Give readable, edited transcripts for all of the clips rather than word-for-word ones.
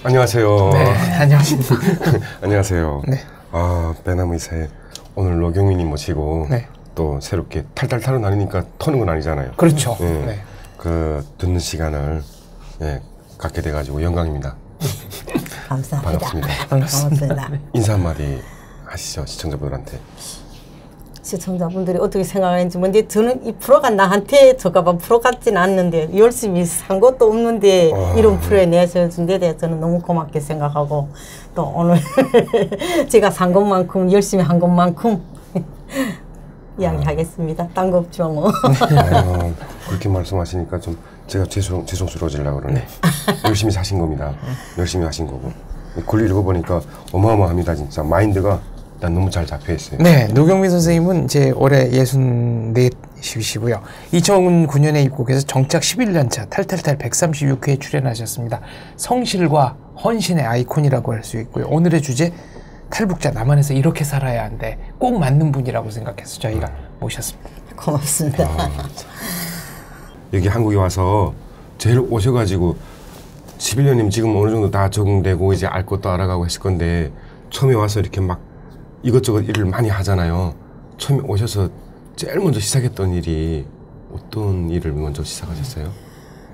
안녕하세요. 네, 안녕하십니까. 안녕하세요. 네. 아, 배나무 이사에 오늘 노경민님 모시고 네. 또 새롭게 탈탈 타는 아니니까 터는 건 아니잖아요. 그렇죠. 네. 네. 그 듣는 시간을 갖게 돼가지고 영광입니다. 감사합니다. 반갑습니다. 반갑습니다. 인사 한마디 하시죠, 시청자분들한테. 시청자분들이 어떻게 생각하는지 뭔데 저는 이 프로가 나한테 저가봐 프로 같진 않는데 열심히 산 것도 없는데 이런 프로에 내세워준 데 대해 저는 너무 고맙게 생각하고 또 오늘 제가 산 것만큼 열심히 한 것만큼 이야기하겠습니다. 딴 거 없죠 뭐. 그렇게 말씀하시니까 좀 제가 죄송스러워지려고 그러네. 열심히 사신 겁니다. 열심히 하신 거고. 글 읽어보니까 어마어마합니다. 진짜 마인드가 난 너무 잘 잡혀 있어요. 네, 노경민 선생님은 이제 올해 64이시고요. 2009년에 입국해서 정착 11년차 탈탈탈 136회에 출연하셨습니다. 성실과 헌신의 아이콘이라고 할 수 있고요. 오늘의 주제 탈북자 남한에서 이렇게 살아야 한대. 꼭 맞는 분이라고 생각해서 저희가 모셨습니다. 고맙습니다. 여기 한국에 와서 제일 오셔가지고 11년이면 지금 어느 정도 다 적응되고 이제 알 것도 알아가고 했을 건데 처음에 와서 이렇게 막 이것저것 일을 많이 하잖아요. 처음에 오셔서 제일 먼저 시작했던 일이 어떤 일을 먼저 시작하셨어요?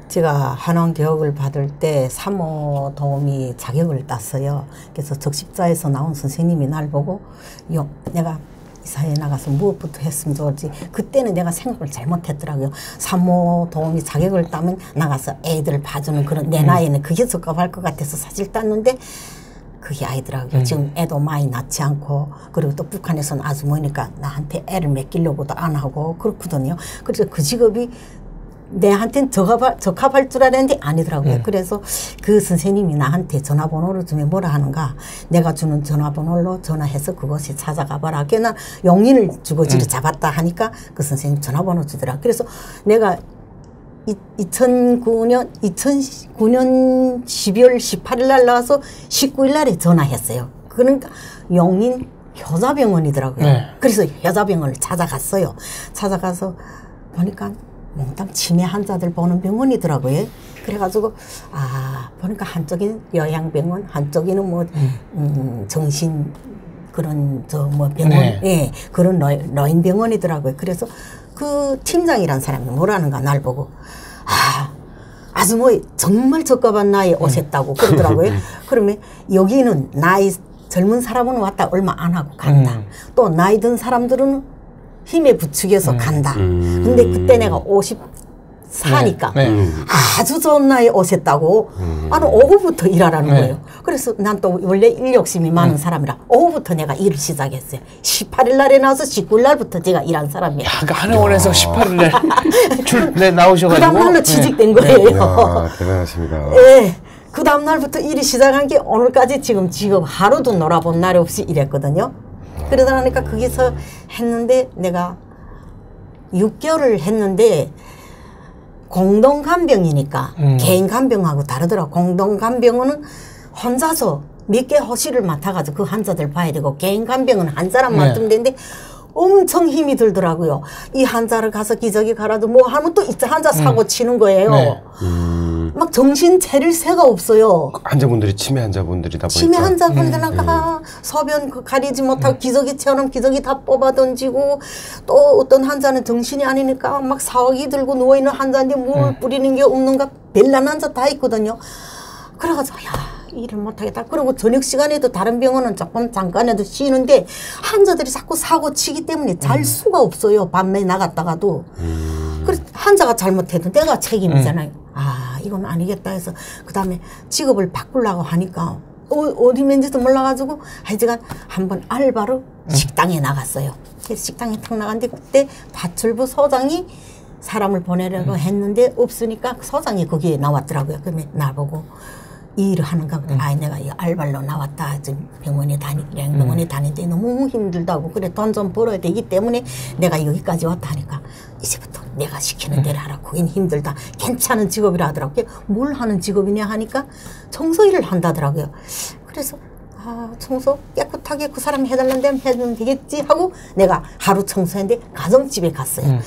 제가 한원 교육을 받을 때 사모 도우미 자격을 땄어요. 그래서 적십자에서 나온 선생님이 날 보고 내가 이사회에 나가서 무엇부터 했으면 좋을지 그때는 내가 생각을 잘못했더라고요. 사모 도우미 자격을 따면 나가서 애들 봐주는 그런 내 나이에는 그게 적합할 것 같아서 사실 땄는데 그게 아니더라고요. 지금 애도 많이 낳지 않고 그리고 또 북한에서는 아주머니까 나한테 애를 맡기려고도 안 하고 그렇거든요. 그래서 그 직업이 내한테는 적합할 줄 알았는데 아니더라고요. 그래서 그 선생님이 나한테 전화번호를 주면 뭐라 하는가 내가 주는 전화번호로 전화해서 그것이 찾아가 봐라. 그래서 난 용인을 주거지를 잡았다 하니까 그 선생님 전화번호 주더라. 그래서 내가 2009년 12월 18일 날 나와서 19일 날에 전화했어요. 그러니까 용인 효자병원이더라고요. 네. 그래서 효자병원을 찾아갔어요. 찾아가서 보니까 몽땅 치매 환자들 보는 병원이더라고요. 그래가지고 보니까 한쪽에는 요양병원, 한쪽에는 뭐 정신 그런 병원, 네. 그런 노인병원이더라고요. 그래서 그 팀장이란 사람이 뭐라는가 날 보고 아주 뭐 정말 적합한 나이에 오셨다고 그러더라고요. 그러면 여기는 나이 젊은 사람은 왔다 얼마 안 하고 간다. 또 나이 든 사람들은 힘에 부추겨서 간다. 근데 그때 내가 54니까 아주 좋은 나이에 오셨다고 나는 오후부터 일하라는 거예요. 그래서 난 또 원래 일 욕심이 많은 사람이라 오후부터 내가 일을 시작했어요. 18일 날에 나와서 19일 날부터 제가 일한 사람이에요. 그러니까 한의원에서 18일 날 나오셔가지고 그 다음날로 취직된 거예요. 이야, 대단하십니다. 네. 그 다음날부터 일이 시작한 게 오늘까지 지금 하루도 놀아본 날이 없이 일했거든요. 그러다 보니까 거기서 했는데 내가 6개월을 했는데 공동간병이니까 개인 간병하고 다르더라고. 공동간병은 혼자서 몇 개 호실을 맡아가지고 그 환자들 봐야 되고 개인 간병은 한 사람 맡으면 되는데 엄청 힘이 들더라고요. 이 환자를 가서 기저귀 갈아도 뭐 하면 또 이 환자 사고 치는 거예요. 네. 막 정신 차릴 새가 없어요. 환자분들이 치매 환자분들이다 보니까 치매 환자분들은 소변 가리지 못하고 기저귀처럼 기저귀 다 뽑아 던지고 또 어떤 환자는 정신이 아니니까 막 사오기 들고 누워있는 환자인데 물 뿌리는 게 없는가 별난 환자 다 있거든요. 그래가지고 일을 못하겠다. 그리고 저녁 시간에도 다른 병원은 조금 잠깐에도 쉬는데 환자들이 자꾸 사고 치기 때문에 잘 수가 없어요. 밤에 나갔다가도. 그래서 환자가 잘못해도 내가 책임이잖아요. 이건 아니겠다 해서 그 다음에 직업을 바꾸려고 하니까 어디 면지도 몰라가지고 하여간 한번 알바로 식당에 나갔어요. 그래서 식당에 탁 나갔는데 그때 파출부 소장이 사람을 보내려고 했는데 없으니까 소장이 거기에 나왔더라고요. 그러면 나보고 이 일을 하는가 보다. 내가 이 알바로 나왔다. 지금 병원에 다니는데 너무 힘들다고. 그래 돈 좀 벌어야 되기 때문에 내가 여기까지 왔다 하니까 이제부터 내가 시키는 대로 하라. 거긴 힘들다. 괜찮은 직업이라 하더라고요. 뭘 하는 직업이냐 하니까 청소 일을 한다더라고요. 그래서 청소 깨끗하게 그 사람이 해달라는 대로 해주면 되겠지 하고 내가 하루 청소했는데 가정집에 갔어요.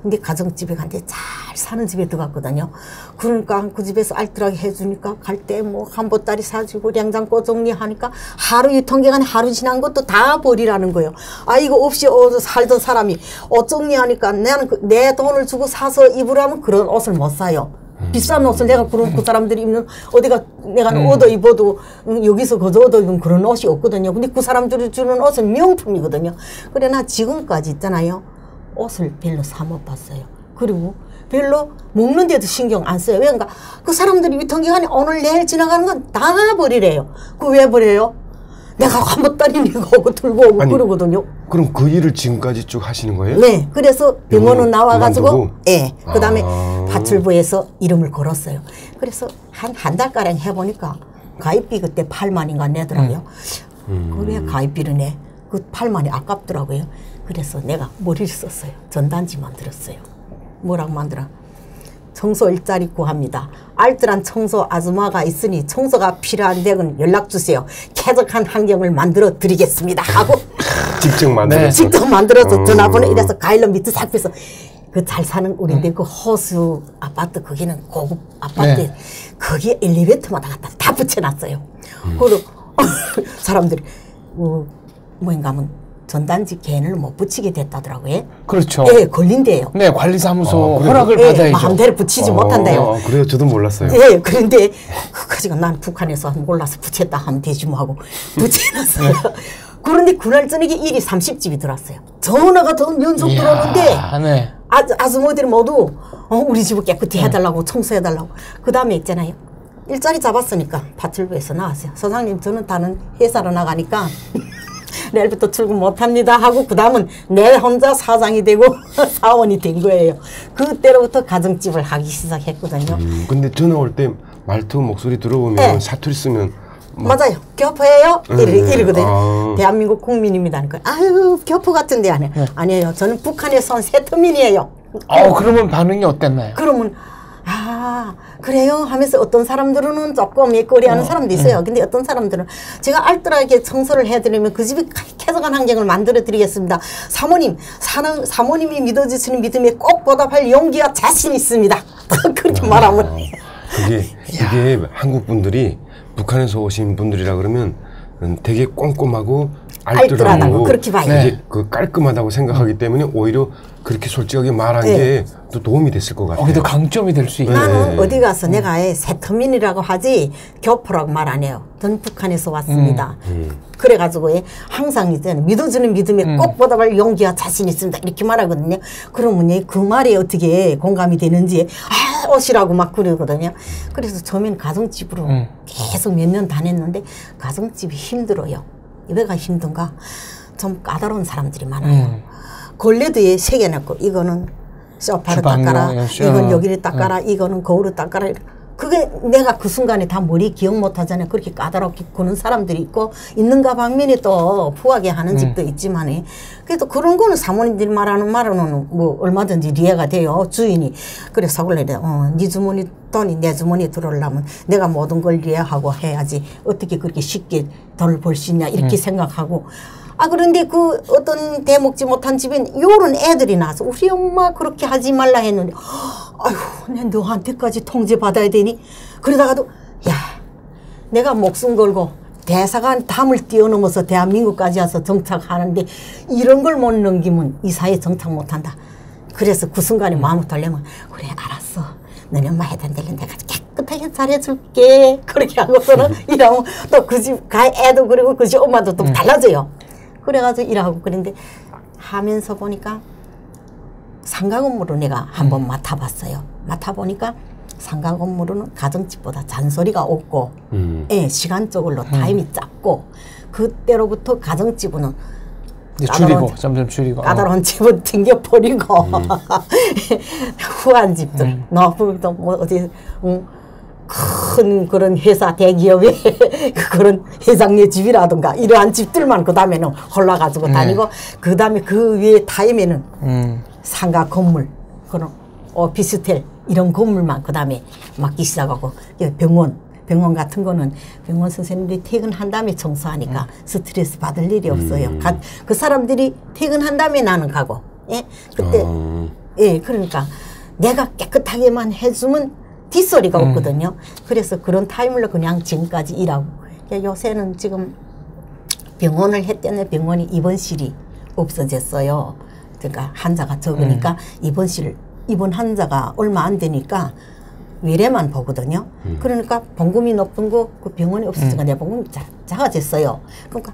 근데 가정집에 갔는데 잘 사는 집에 들어갔거든요. 그러니까 그 집에서 알뜰하게 해주니까 갈 때 뭐 한보따리 사주고 냉장고 정리하니까 하루 유통기간에 하루 지난 것도 다 버리라는 거예요. 아 이거 없이 살던 사람이 옷 정리하니까 나는 내 돈을 주고 사서 입으라면 그런 옷을 못 사요. 비싼 옷을 내가 그런 그 사람들이 입는 어디가 내가 얻어 입어도 여기서 거저 얻어 입은 그런 옷이 없거든요. 근데 그 사람들이 주는 옷은 명품이거든요. 그래 나 지금까지 있잖아요. 옷을 별로 사 못 봤어요. 그리고 별로 먹는 데도 신경 안 써요. 왜 그러니까 그 사람들이 유통기간이 오늘 내일 지나가는 건 다 버리래요. 그 왜 버려요? 내가 한보따리 내고 오고 들고 오고 아니, 그러거든요. 그럼 그 일을 지금까지 쭉 하시는 거예요? 네. 그래서 병원은 나와가지고, 그만두고? 예. 그 다음에 아. 파출부에서 이름을 걸었어요. 그래서 한 달가량 해보니까 가입비 그때 8만인가 내더라고요. 그래 가입비를 내. 그 8만이 아깝더라고요. 그래서 내가 머리를 썼어요. 전단지 만들었어요. 뭐라고 만들어? 청소 일자리 구합니다. 알뜰한 청소 아줌마가 있으니 청소가 필요한 데는 연락 주세요. 쾌적한 환경을 만들어 드리겠습니다. 하고 직접 만들었어. 직접 만들어서 전화번호 이래서 가일로 밑에 싹 빼서 그 잘 사는 우리인데 그 호수 아파트 거기는 고급 아파트 네. 거기에 엘리베이터마다 갖다 다 붙여놨어요. 그리고 사람들이 뭐인가 하면 전단지 캔을 못 붙이게 됐다더라고요. 그렇죠. 예, 걸린대요. 네, 관리사무소 그래요? 허락을 예, 받아야죠. 마음대로 붙이지 못한대요. 그래요? 저도 몰랐어요. 예, 그런데 그까지가 난 북한에서 몰라서 붙였다 하면 되지 뭐 하고 붙여놨어요. 그런데 그날 저녁에 일이 30집이 들어왔어요. 전화가 더 연속 들어오는데 네. 아주머니들이 모두 우리 집을 깨끗이 해달라고 청소해달라고. 그 다음에 있잖아요. 일자리 잡았으니까 파출부에서 나왔어요. 소장님 저는 다른 회사로 나가니까 내일부터 출근 못합니다 하고 그 다음은 내 혼자 사장이 되고 사원이 된 거예요. 그때로부터 가정집을 하기 시작했거든요. 근데 전화 올 때 말투 목소리 들어보면 네. 사투리 쓰면 맞아요. 교포예요? 이러거든요. 아. 대한민국 국민입니다. 그러니까 아유 교포 같은데 안 해요. 아니에요. 저는 북한에서 온 세터민이에요. 그러면 반응이 어땠나요? 그러면 아 그래요 하면서 어떤 사람들은 조금 예거리 하는 사람도 있어요. 근데 어떤 사람들은 제가 알뜰하게 청소를 해드리면 그 집이 쾌적한 환경을 만들어 드리겠습니다. 사모님이 믿어주시는 믿음에 꼭 보답할 용기와 자신 있습니다. 그렇게 말하면 이게 한국 분들이 북한에서 오신 분들이라 그러면 되게 꼼꼼하고 알뜰하다고 그렇게 봐요. 되게 그 깔끔하다고 생각하기 때문에 오히려 그렇게 솔직하게 말한 게 또 도움이 됐을 것 같아요. 거기도 강점이 될 수 있는. 나는 어디 가서 내가 아예 세터민이라고 하지 교포라고 말 안 해요. 전 북한에서 왔습니다. 그래가지고 항상 이제 믿어주는 믿음에 꼭 보답할 용기와 자신 있습니다. 이렇게 말하거든요. 그러면 그 말이 어떻게 공감이 되는지 오시라고 막 그러거든요. 그래서 처음엔 가정집으로 계속 몇 년 다녔는데 가정집이 힘들어요. 왜가 힘든가? 좀 까다로운 사람들이 많아요. 걸레도 세 개 놨고 이거는 소파를 닦아라, 이건 여기를 닦아라, 이거는 거울을 닦아라. 그게 내가 그 순간에 다 머리 기억 못 하잖아요. 그렇게 까다롭게 구는 사람들이 있고 있는가 방면에 또 푸하게 하는 집도 있지만 그래도 그런 거는 사모님들이 말하는 말은 뭐 얼마든지 이해가 돼요. 주인이 그래서 원래 네 주머니 돈이 내 주머니에 들어오려면 내가 모든 걸 이해하고 해야지 어떻게 그렇게 쉽게 돈을 벌 수 있냐 이렇게 생각하고 그런데 그 어떤 대먹지 못한 집엔 요런 애들이 나서 우리 엄마 그렇게 하지 말라 했는데 아휴 내 너한테까지 통제 받아야 되니 그러다가도 야 내가 목숨 걸고 대사관 담을 뛰어넘어서 대한민국까지 와서 정착하는데 이런 걸 못 넘기면 이 사회에 정착 못한다. 그래서 그 순간에 마음을 돌리면 그래 알았어 너네 엄마 해던 데는 내가 깨끗하게 잘해줄게 그렇게 하고서는 이러면 또 그 집 애도 그리고 그 집 엄마도 또 달라져요. 그래가지고 일하고 그런데 하면서 보니까 상가 건물을 내가 한번 맡아봤어요. 맡아보니까 상가 건물은 가정집보다 잔소리가 없고 예, 시간적으로 타임이 짧고 그때로부터 가정집은 줄이고 점점 줄이고 까다로운 집은 튕겨버리고 후한 집들 너무 뭐 어디 큰 그런 회사 대기업의 그런 회장의 집이라든가 이러한 집들만 그 다음에는 홀라가지고 다니고 그 다음에 그 위에 타임에는 상가 건물 그런 오피스텔 이런 건물만 그 다음에 맡기 시작하고 병원 같은 거는 병원 선생님들이 퇴근한 다음에 청소하니까 스트레스 받을 일이 없어요. 그 사람들이 퇴근한 다음에 나는 가고 예? 그때 예, 그러니까 내가 깨끗하게만 해주면 뒷소리가 없거든요. 그래서 그런 타임을 그냥 지금까지 일하고. 요새는 지금 병원을 했더니 병원이 입원실이 없어졌어요. 그러니까 환자가 적으니까 입원 환자가 얼마 안 되니까 외래만 보거든요. 그러니까 봉급이 높은 거 그 병원이 없어지니까 내 봉급이 작아졌어요. 그러니까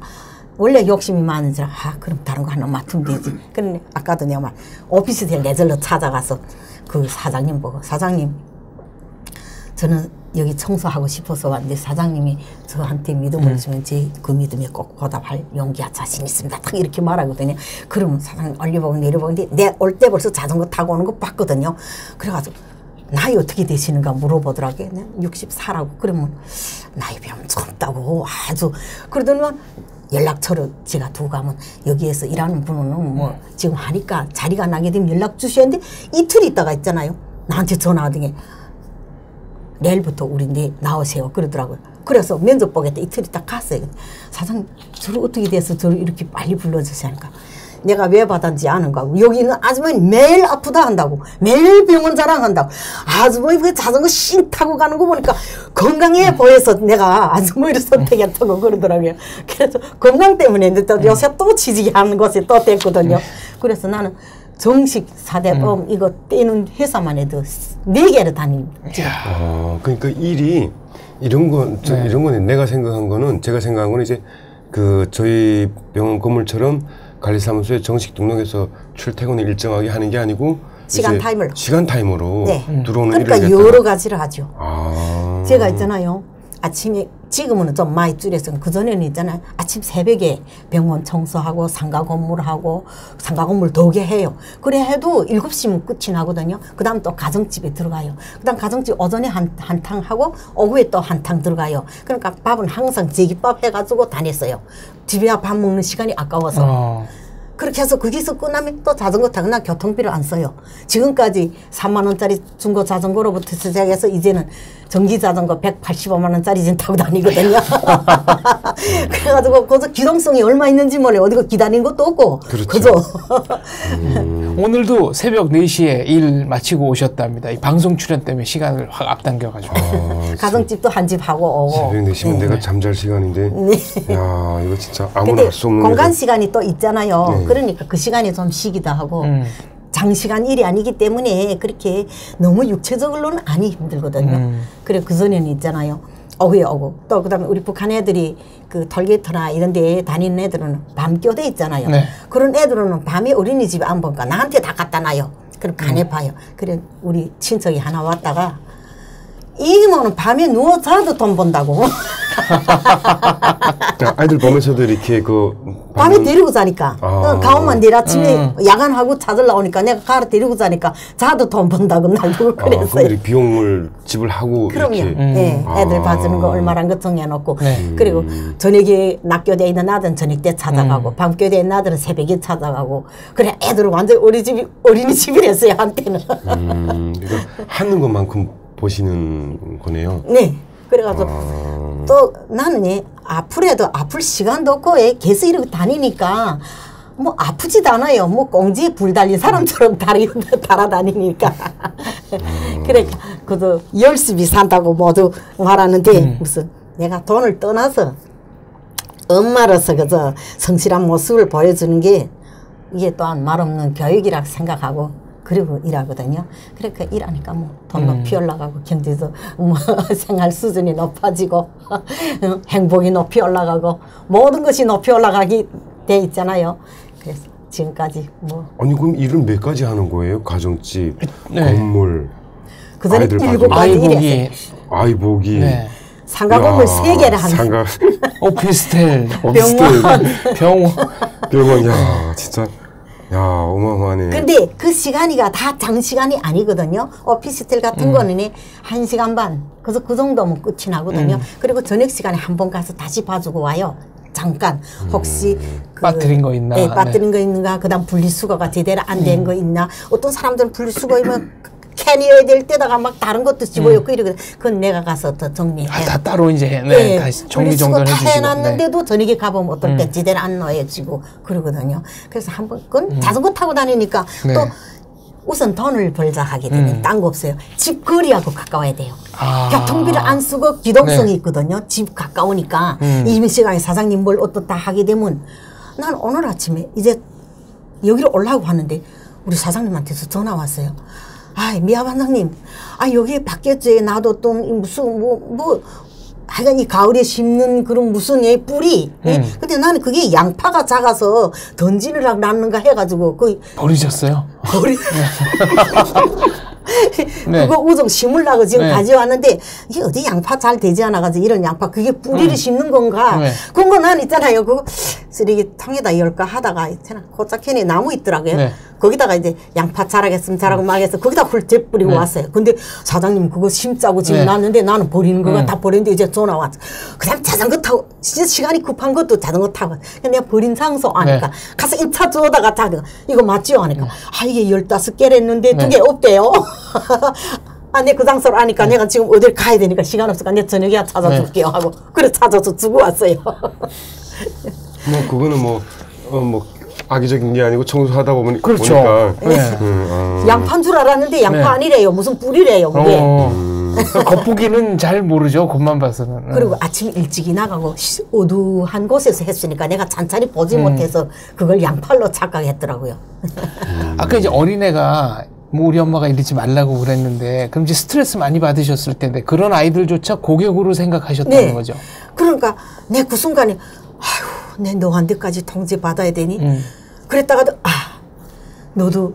원래 욕심이 많은 사람, 그럼 다른 거 하나 맡으면 되지. 그런데 아까도 내가 말 오피스텔 내절로 찾아가서 그 사장님 보고, 사장님 저는 여기 청소하고 싶어서 왔는데 사장님이 저한테 믿음을 주면 제 그 믿음에 꼭 보답할 용기와 자신 있습니다. 딱 이렇게 말하거든요. 그러면 사장님 올려보고 내려보는데 내 올 때 벌써 자전거 타고 오는 거 봤거든요. 그래가지고 나이 어떻게 되시는가 물어보더라고요. 64라고. 그러면 나이 배우면 젊다고 아주. 그러더니만 연락처를 제가 두고 가면 여기에서 일하는 분은 뭐 지금 하니까 자리가 나게 되면 연락 주셨는데 이틀 있다가 있잖아요. 나한테 전화 하더니 내일부터 우리 나오세요 그러더라고요. 그래서 면접 보겠다 이틀 있다 갔어요. 사장님 저를 어떻게 돼서 저를 이렇게 빨리 불러주시니까 내가 왜 받았는지 아는가. 여기 있는 아주머니 매일 아프다 한다고. 매일 병원 자랑한다고. 아주머니 그 자전거 씩 타고 가는 거 보니까 건강해 보여서 내가 아주머니를 선택했다고 그러더라고요. 그래서 건강 때문에 이제 또 요새 또 취직이 하는 곳에 또 됐거든요. 거래서 나는 정식 4대법 이거 떼는 회사만 해도 4개를 다닙니다. 그러니까 일이 이런 거는 내가 생각한 거는 제가 생각한 거는 이제 그 저희 병원 건물처럼 관리사무소에 정식 등록해서 출퇴근을 일정하게 하는 게 아니고 시간 타임으로. 시간 타임으로 네. 들어오는 그러니까 일을 여러 가지를 하죠. 제가 있잖아요. 아침에 지금은 좀 많이 줄여서 그전에는 있잖아요. 아침 새벽에 병원 청소하고 상가 건물하고 상가 건물 도게 해요. 그래 해도 7시면 끝이 나거든요. 그 다음 또 가정집에 들어가요. 그 다음 가정집 오전에 한탕 하고 오후에 또 한탕 들어가요. 그러니까 밥은 항상 제기밥 해가지고 다녔어요. 집에 밥 먹는 시간이 아까워서. 그렇게 해서 거기서 끝나면 또 자전거 타거나 교통비를 안 써요. 지금까지 3만 원짜리 중고 자전거로부터 시작해서 이제는 전기 자전거 185만 원짜리 지금 타고 다니거든요. 그래가지고 거기서 기동성이 얼마 있는지 몰라요. 어디가 기다리는 것도 없고. 그렇죠. 그죠? 오늘도 새벽 4시에 일 마치고 오셨답니다. 이 방송 출연 때문에 시간을 확 앞당겨가지고. 가정집도 한 집 하고 오고. 새벽 4시면 내가 잠잘 시간인데. 야 이거 진짜 아무나 할 수 없는 공간 거죠. 시간이 또 있잖아요. 네. 그러니까 그 시간에 좀 쉬기도 하고. 장시간 일이 아니기 때문에 그렇게 너무 육체적으로는 아니 힘들거든요. 그래 그전에는 있잖아요. 오후에 오고 또 그다음에 우리 북한 애들이 그 톨게이트나 이런 데 다니는 애들은 밤교대 있잖아요. 네. 그런 애들은 밤에 어린이집에 안 보니까 나한테 다 갖다 놔요. 그럼 간에 봐요. 그래 우리 친척이 하나 왔다가 이모는 밤에 누워 자도 돈 번다고. 아이들 보면서도 이렇게 그 밤에 데리고 자니까. 가오만 내일 아침에 야간하고 찾으러 나오니까 내가 가로 데리고 자니까 자도 돈 번다고 날 보고 그랬어요. 그럼 이렇게 비용을 지불하고 그럼요. 이렇게. 네, 애들 봐주는 거 얼마란 거 정해놓고. 그리고 저녁에 낮교대에 있는 아들은 저녁 때 찾아가고 밤교대에 있는 아들은 새벽에 찾아가고. 그래 애들은 완전 어린이집이랬어요 한때는. 그러니까 하는 것만큼 보시는 거네요. 네. 그래가지고 또 나는 아프래도 아플 시간도 없고 계속 이러고 다니니까 뭐 아프지도 않아요. 뭐 꽁지에 불 달린 사람처럼 달아다니니까. 그러니까 그도 열심히 산다고 모두 말하는데 무슨 내가 돈을 떠나서 엄마로서 그저 성실한 모습을 보여주는 게 이게 또한 말없는 교육이라고 생각하고 그리고 일하거든요. 그러니까 일하니까 뭐 돈 높이 올라가고 경제도 뭐 생활 수준이 높아지고 행복이 높이 올라가고 모든 것이 높이 올라가게 돼 있잖아요. 그래서 지금까지 뭐 아니 그럼 일은 몇 가지 하는 거예요? 가정집, 네. 건물, 그전에 아이들 7가지 일했어요. 아이 보기, 네. 상가 건물 3개를 하는 상가, 오피스텔, 병원. 병원, 야 진짜. 야 어마어마하네. 근데 그 시간이가 다 장시간이 아니거든요. 오피스텔 같은 거는 1시간 반. 그래서 그 정도면 끝이 나거든요. 그리고 저녁 시간에 한 번 가서 다시 봐주고 와요. 잠깐 혹시 빠뜨린 거 있나? 네, 빠뜨린 거 있는가. 그다음 분리수거가 제대로 안 된 거 있나. 어떤 사람들은 분리수거이면 캔이어야 될 때다가 막 다른 것도 집어넣고 이러거든. 그건 내가 가서 더 정리해. 다 따로 이제 다시 정리정돈 분리수거 다 해주시고. 해놨는데도 저녁에 가보면 어떨 때 제대로 안 넣어지고 그러거든요. 그래서 한번 그건 자전거 타고 다니니까 또 우선 돈을 벌자 하게 되면 딴 거 없어요. 집 거리하고 가까워야 돼요. 교통비를 안 쓰고 기동성이 네. 있거든요. 집 가까우니까 이 시간에 사장님 뭘 어떻다 하게 되면 난 오늘 아침에 이제 여기로 올라가고 하는데 우리 사장님한테서 전화 왔어요. 아, 미아 반장님, 여기 밖에 놔뒀던 무슨 하여간 이 가을에 심는 그런 무슨 뿌리. 근데 나는 그게 양파가 작아서 던지느라 났는가 해가지고 버리셨어요? 네. 그거 우정 심으려고 지금 네. 가져왔는데 이게 어디 양파 잘 되지 않아가지고 이런 양파 그게 뿌리를 심는 건가? 네. 그거 난 있잖아요. 그거 쓰레기통에다 열까 하다가 있잖아. 고짝현에 나무 있더라고요. 네. 거기다가 이제 양파 자라겠으면 자라고 말겠어. 거기다 훌쩍 뿌리고 네. 왔어요. 근데 사장님 그거 심자고 지금 네. 놨는데 나는 버리는 거가 다 버렸는데 이제 전화 왔어. 그다음 자전거 타고 진짜 시간이 급한 것도 자전거 타고 내가 버린 상소 아니까 네. 가서 인차 주워다가 자전거 이거 맞지요? 하니까 이게 15개랬는데 네. 2개 없대요. 내 그 장소를 아니까 내가 지금 어딜 가야 되니까 시간 없으니까 내 저녁에 찾아줄게요 하고 그래 찾아서 주고 왔어요. 그거는 악의적인 게 아니고 청소하다 보면 그렇죠. 보니까 네. 양파인 줄 알았는데 양파 네. 아니래요. 무슨 뿌리래요 그게. 겉보기는 잘 모르죠. 겉만 봐서는. 그리고 아침 일찍이 나가고 어두한 곳에서 했으니까 내가 찬찬히 보지 못해서 그걸 양팔로 착각했더라고요. 아까 이제 어린애가 우리 엄마가 이러지 말라고 그랬는데 그럼 이제 스트레스 많이 받으셨을 텐데 그런 아이들조차 고객으로 생각하셨다는 네. 거죠. 그러니까 내 그 순간에 내 너한테까지 통제 받아야 되니? 그랬다가도 너도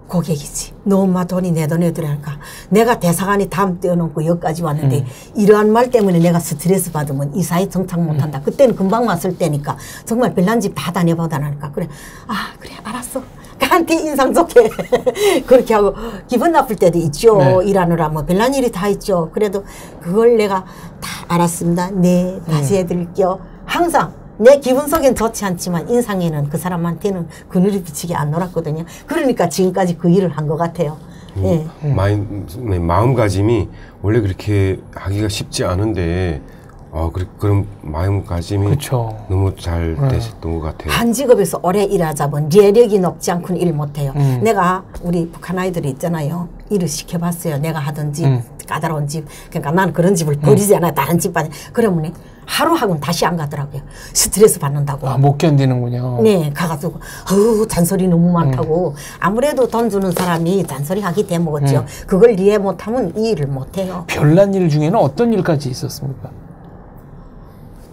고객이지. 너 엄마 돈이 내 돈에 들어가니까 내가 대사관이 담 떼어놓고 여기까지 왔는데 이러한 말 때문에 내가 스트레스 받으면 이 사회 정착 못한다. 그때는 금방 왔을 때니까 정말 별난 집 다 다녀보다니까 그래. 그래 알았어. 나한테 인상 좋게 그렇게 하고 기분 나쁠 때도 있죠. 네. 일하느라 별난 일이 다 있죠. 그래도 그걸 내가 다 알았습니다. 네 다시 해드릴게요. 항상 내 기분 속엔 좋지 않지만 인상에는 그 사람한테는 그늘이 비치게 안 놀았거든요. 그러니까 지금까지 그 일을 한 것 같아요. 예. 마음가짐이 원래 그렇게 하기가 쉽지 않은데 그런 마음가짐이 그쵸. 너무 잘 되셨던 것 같아요. 한 직업에서 오래 일하자면 예력이 높지 않고는 일 못해요. 내가 우리 북한 아이들이 있잖아요. 일을 시켜봤어요. 내가 하던 집, 까다로운 집. 그러니까 나는 그런 집을 버리지 않아요. 다른 집 받아. 그러면 하루 하고는 다시 안 가더라고요. 스트레스 받는다고. 못 견디는군요. 네, 가가지고 잔소리 너무 많다고. 아무래도 돈 주는 사람이 잔소리 하기 대먹었죠. 그걸 이해 못하면 이 일을 못해요. 별난 일 중에는 어떤 일까지 있었습니까?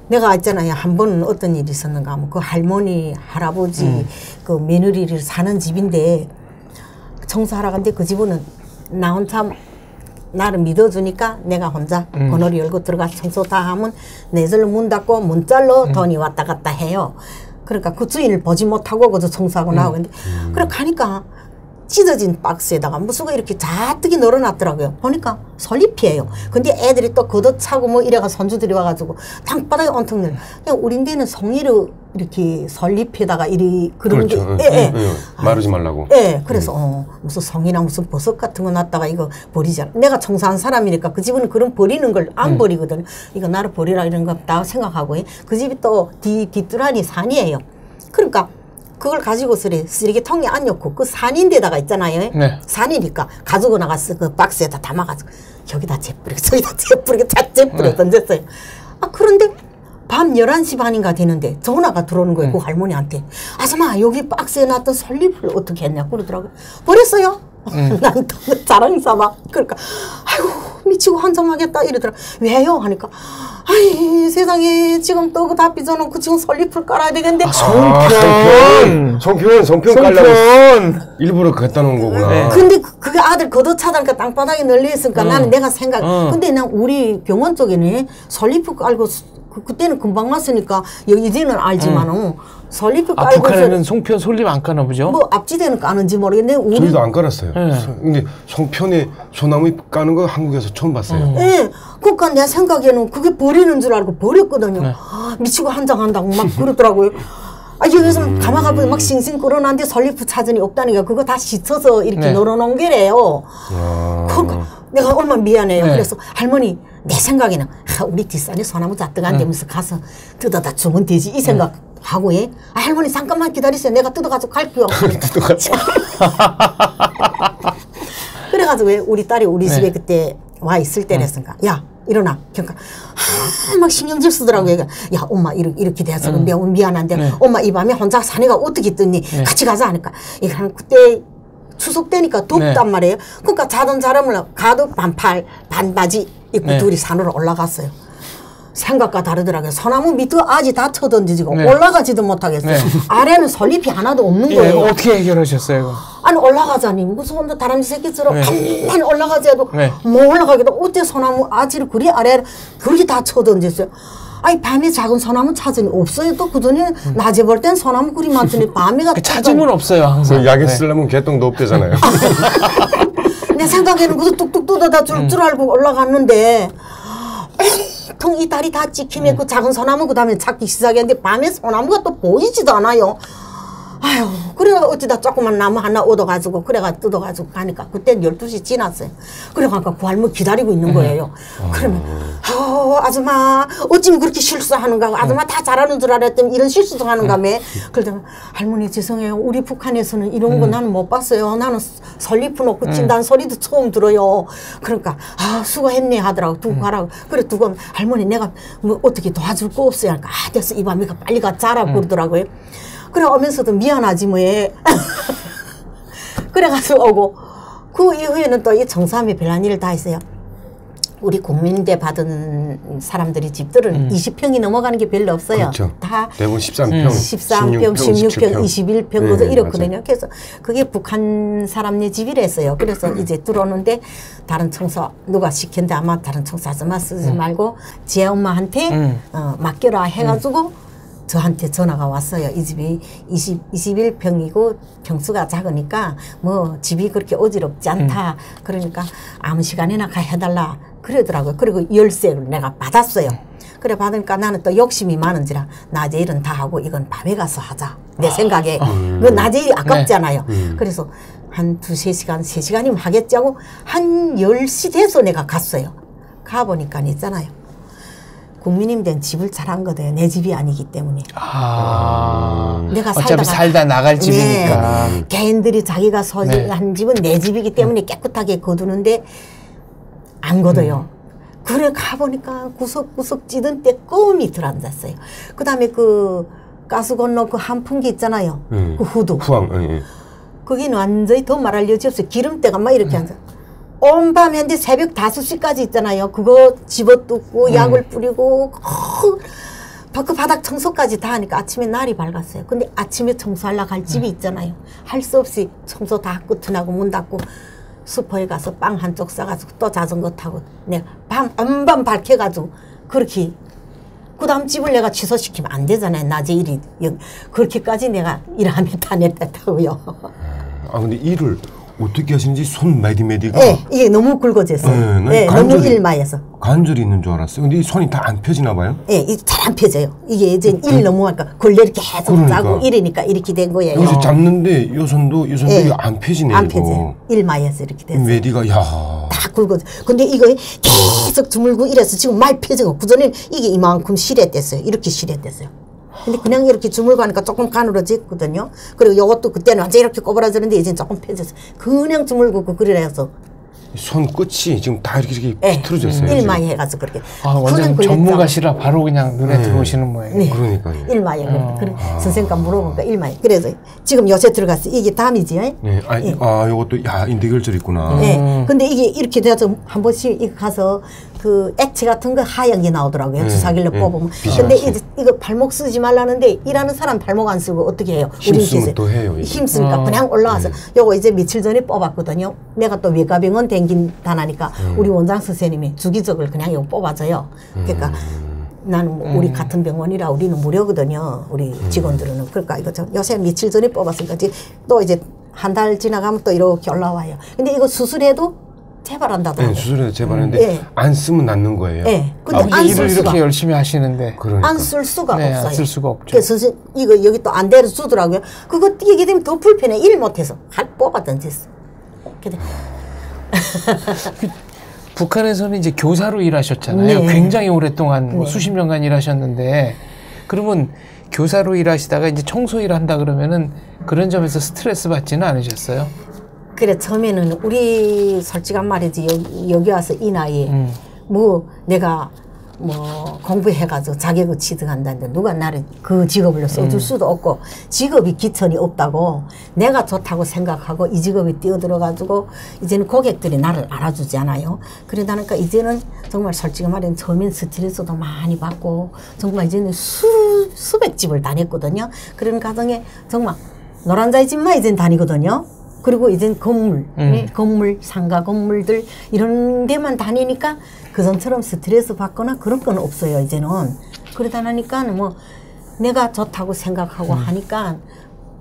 내가 있잖아요. 한 번은 어떤 일이 있었는가 하면 그 할머니, 할아버지, 그 며느리를 사는 집인데 청소하러 갔는데 그 집은 나 혼자 나를 믿어주니까 내가 혼자 번호를 열고 들어가 청소 다 하면 내절로 문 닫고 문자로 돈이 왔다 갔다 해요. 그러니까 그 주인을 보지 못하고 그저 청소하고 나오는데 그래 가니까 찢어진 박스에다가 무슨 거 이렇게 자뜩이 널어놨더라고요. 보니까 솔잎이에요. 근데 애들이 또 걷어차고 이래가 손주들이 와가지고 땅바닥에 온통 늘 그냥 우린데는 송이를 이렇게 솔잎에다가 이리 그런 그렇죠. 게 마르지 말라고. 그래서 무슨 송이나 무슨 버섯 같은 거 놨다가 이거 버리자. 내가 청소한 사람이니까 그 집은 그런 버리는 걸 안 버리거든. 이거 나를 버리라 이런 거 다 생각하고 그 집이 또 뒷두란이 산이에요. 그러니까 그걸 가지고 쓰레기통에 안 넣고 그 산인데다가 있잖아요. 네. 산이니까 가지고 나가서 그 박스에다 담아가지고 여기다 재뿌리고 저기다 재뿌리고 다 재뿌려 던졌어요. 그런데 밤 11시 반인가 되는데 전화가 들어오는 거예요. 그 할머니한테. 아줌마 여기 박스에 놨던 솔잎을 어떻게 했냐 그러더라고요. 버렸어요. 난 또 자랑 삼아. 그러니까 아이고 미치고 환장하겠다 이러더라. 왜요? 하니까 아이 세상에 지금 또 그 다 빚어놓고 지금 솔잎을 깔아야 되겠는데 송편 깔라고 일부러 갖다 놓은 거구나. 네. 근데 그게 아들 걷어차다니까 땅바닥에 널려있으니까 나는 내가 생각 근데 난 우리 병원 쪽에는 솔잎을 깔고 그때는 금방 왔으니까 이제는 알지만은 솔잎을 깔고 북한에는 송편 솔잎 안 까나 보죠? 앞지대는 까는지 모르겠는데 저희도 안 깔았어요. 네. 근데 송편에 소나무 까는 거 한국에서 처음 봤어요. 예, 그러니까 내 생각에는 그게 버리는 줄 알고 버렸거든요. 미치고 한장한다고 막 그러더라고요. 여기서 가마가보니 막 싱싱 끓어놨는데 솔잎 찾으니 없다니까 그거 다 씻어서 이렇게 널어놓은 게래요. 그러니까 내가 얼마나 미안해요. 그래서 할머니 내 생각에는 우리 뒷산에 소나무 잣떡 안 되면서 가서 뜯어다 주면 되지 이 생각하고 할머니 잠깐만 기다리세요. 내가 뜯어가지고 갈게요. 뜯어가지고. 그래가지고 왜 우리 딸이 우리 네. 집에 그때 와 있을 때랬으니까 야 일어나. 그러니까 막 신경질 쓰더라고요. 야 엄마 이렇게 돼서 미안한데 네. 엄마 이 밤에 혼자 사내가 어떻게 뜨니 같이 가자 하니까 이게 그때 추석 때니까 덥단 말이에요. 그러니까 자던 사람을 가도 반팔 반바지 입고 둘이 산으로 올라갔어요. 생각과 다르더라고요. 소나무 밑에 아지 다 쳐던지고 올라가지도 못하겠어요. 아래는 설잎이 하나도 없는 거예요. 어떻게 해결하셨어요? 이거? 아니 올라가자니 무슨 혼자 다람쥐 새끼처럼 가만히 올라가자 해도 못 올라가기도 어째 소나무 아지를 그리 아래를 그리 다 쳐던졌어요. 아니 밤에 작은 소나무 찾으니 없어요. 또 그전에 낮에 볼 땐 소나무 그리 많더니 밤에가 찾으면 없어요 항상. 그 약에 쓰려면 개똥도 없대잖아요. 내 생각에는 그도 뚝뚝 뜯어다 줄 알고 올라갔는데 통 이 다리 다 찍히면 그 작은 소나무 그 다음에 찾기 시작했는데 밤에 소나무가 또 보이지도 않아요. 아유 그래가 어찌다 조그만 나무 하나 얻어가지고 그래가 뜯어가지고 가니까 그때 12시 지났어요. 그래가니까 그 할머니 기다리고 있는 거예요. 그러면 아줌마 어찌면 그렇게 실수하는가 아줌마 다 잘하는 줄 알았더니 이런 실수도 하는가매. 그러더니 할머니 죄송해요. 우리 북한에서는 이런 거 나는 못 봤어요. 나는 설리프 놓고 친다는 소리도 처음 들어요. 그러니까 수고했네 하더라고. 두고 가라고. 그래 두고 할머니 내가 뭐 어떻게 도와줄 거 없어요. 그러니까 됐어 이 밤에 빨리 가자라고 그러더라고요. 그래 오면서도 미안하지 뭐해. 그래가지고 오고 그 이후에는 또 이 청소하며 별난 일을 다 했어요. 우리 국민대 받은 사람들이 집들은 20평이 넘어가는 게 별로 없어요. 그렇죠. 다 대부분 13평, 13평, 16평, 21평 네, 이렇거든요. 맞아요. 그래서 그게 북한 사람네 집이랬어요. 그래서 이제 들어오는데 다른 청소 누가 시켰는데 아마 다른 청소 아줌마 쓰지 말고 제 엄마한테 맡겨라 해가지고 저한테 전화가 왔어요. 이 집이 21평이고 평수가 작으니까 뭐 집이 그렇게 어지럽지 않다. 그러니까 아무 시간에나 가 해달라 그러더라고요. 그리고 열쇠를 내가 받았어요. 그래 받으니까 나는 또 욕심이 많은지라 낮에 일은 다 하고 이건 밤에 가서 하자. 내 생각에. 그 낮에 일이 아깝잖아요. 그래서 한 2-3시간, 3시간이면 하겠지 하고 한 10시 돼서 내가 갔어요. 가보니까 있잖아요. 국민임대는 집을 잘한 거예요. 내 집이 아니기 때문에. 내가 어차피 살다 나갈 집이니까. 네, 개인들이 자기가 소유한 집은 내 집이기 때문에 깨끗하게 거두는데 안 거둬요. 그래 가보니까 구석구석 찌든 때 껌이 들어앉았어요. 그 다음에 그 가스 건너 그 한풍기 있잖아요. 그 후드. 후황. 거기는 완전히 더 말할 여지 없어요. 기름때가 막 이렇게 앉아. 온밤 했는데 새벽 5시까지 있잖아요. 그거 집어뜯고 약을 뿌리고 그 바닥 청소까지 다 하니까 아침에 날이 밝았어요. 근데 아침에 청소하려고 갈 집이 있잖아요. 할 수 없이 청소 다 끝나고 문 닫고 슈퍼에 가서 빵 한쪽 싸가지고 또 자전거 타고 내가 밤 밝혀가지고 그렇게 그 다음 집을 내가 취소시키면 안 되잖아요. 낮에 일이 그렇게까지 내가 일하면 다 냈다고요. 근데 일을 어떻게 하시는지 손 매디매디가 네, 이게 너무 굵어졌어요. 네, 너무 일마해서. 관절이 있는 줄 알았어요. 근데 이 손이 다 안 펴지나 봐요? 네, 잘 안 펴져요. 이게 이제 일 너무 하니까 걸레를 계속 짜고 이러니까 이렇게 된 거예요. 여기서 잡는데 요 손도 이게 안 펴지네요. 안 펴져요. 일마해서 이렇게 됐어요. 매디가 다 굵어져. 근데 이거 계속 주물고 이래서 지금 많이 펴지고 그전에 이게 이만큼 실했댔어요. 이렇게 실했댔어요. 근데 그냥 이렇게 주물고 하니까 조금 가늘어졌거든요. 그리고 요것도 그때는 완전 이렇게 꼬부라졌는데 이제는 조금 펴졌어요. 그냥 주물고 그래서 손 끝이 지금 다 이렇게 비틀어졌어요. 일마이 해가지고 그렇게. 완전 전문가시라 바로 그냥 눈에 들어오시는 모양이에요. 네. 그러니까요. 일마이. 그래. 선생님과 물어보니까 일마이. 그래서 지금 요새 들어갔어. 이게 담이지. 네. 요것도 인대결절 있구나. 네. 근데 이게 이렇게 돼서 한 번씩 이거 가서 그 액체 같은 거 하얀 게 나오더라고요. 주사기로 뽑으면. 근데 이거 발목 쓰지 말라는데 일하는 사람 발목 안 쓰고 어떻게 해요? 힘쓰면 또 해요. 힘쓰니까 그냥 올라와서 요거 이제 며칠 전에 뽑았거든요. 내가 또 외과병원 댕긴다나니까 우리 원장 선생님이 주기적으로 그냥 이거 뽑아줘요. 그러니까 나는 뭐 우리 같은 병원이라 우리는 무료거든요. 우리 직원들은. 그러니까 이거 요새 며칠 전에 뽑았으니까 또 이제 한 달 지나가면 또 이렇게 올라와요. 근데 이거 수술해도 재발한다더라고요. 네, 수술해도 재발하는데 안 쓰면 낫는 거예요. 네. 근데 안 쓸 수가 이렇게 열심히 하시는데 안 쓸 수가 없어요. 안 쓸 수가 없죠. 그래서 선생님 이거 여기 또 안 대로 주더라고요. 그거 뛰게 되면 더 불편해. 일 못해서 뽑아 던졌어. 근데 북한에서는 이제 교사로 일하셨잖아요. 네. 굉장히 오랫동안 뭐 수십 년간 일하셨는데 그러면 교사로 일하시다가 이제 청소 일 한다 그러면은 그런 점에서 스트레스 받지는 않으셨어요? 그래 처음에는 우리 솔직한 말이지 여기 와서 이 나이에 뭐 내가 뭐 공부해가지고 자격을 취득한다는데 누가 나를 그 직업을 써줄 수도 없고 직업이 기천이 없다고 내가 좋다고 생각하고 이 직업에 뛰어들어가지고 이제는 고객들이 나를 알아주지 않아요. 그러다 보니까 이제는 정말 솔직히 말하면 처음엔 스트레스도 많이 받고 정말 이제는 수백 집을 다녔거든요. 그런 과정에 정말 노란자의 집만 이제는 다니거든요. 그리고 이젠 건물, 건물, 상가 건물들 이런 데만 다니니까 그전처럼 스트레스 받거나 그런 건 없어요, 이제는. 그러다 나니까 뭐 내가 좋다고 생각하고 하니까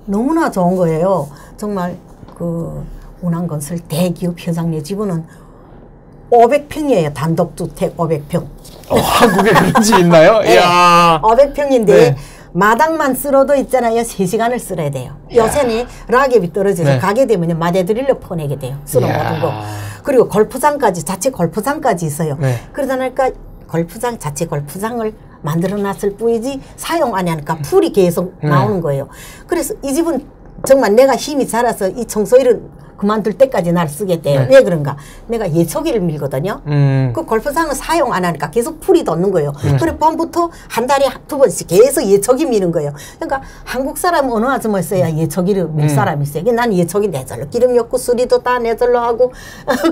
너무나 좋은 거예요. 정말 그 운항건설 대기업 회장네 집은 500평이에요. 단독주택 500평. 한국에 그런 집 있나요? 네. 이야. 500평인데 네. 마당만 쓸어도 있잖아요. 3시간을 쓸어야 돼요. 요새는 락엽이 떨어져서 네. 가게 되면 마대드릴로 퍼내게 돼요. 쓸어 모든 거. 그리고 골프장까지 자체 골프장까지 있어요. 네. 그러다 보니까 골프장 자체 골프장을 만들어 놨을 뿐이지 사용 안 하니까 풀이 계속 나오는 거예요. 그래서 이 집은 정말 내가 힘이 자라서 이 청소일을 그만둘 때까지 날 쓰겠대요. 네. 왜 그런가? 내가 예초기를 밀거든요. 그 골프장은 사용 안 하니까 계속 풀이 돋는 거예요. 그래 봄부터 한 달에 2번씩 계속 예초기 미는 거예요. 그러니까 한국 사람 어느 아줌마 있어야 예초기를 밀 사람이 있어요. 난 예초기 내절로 기름 넣고 수리도 다 내절로 하고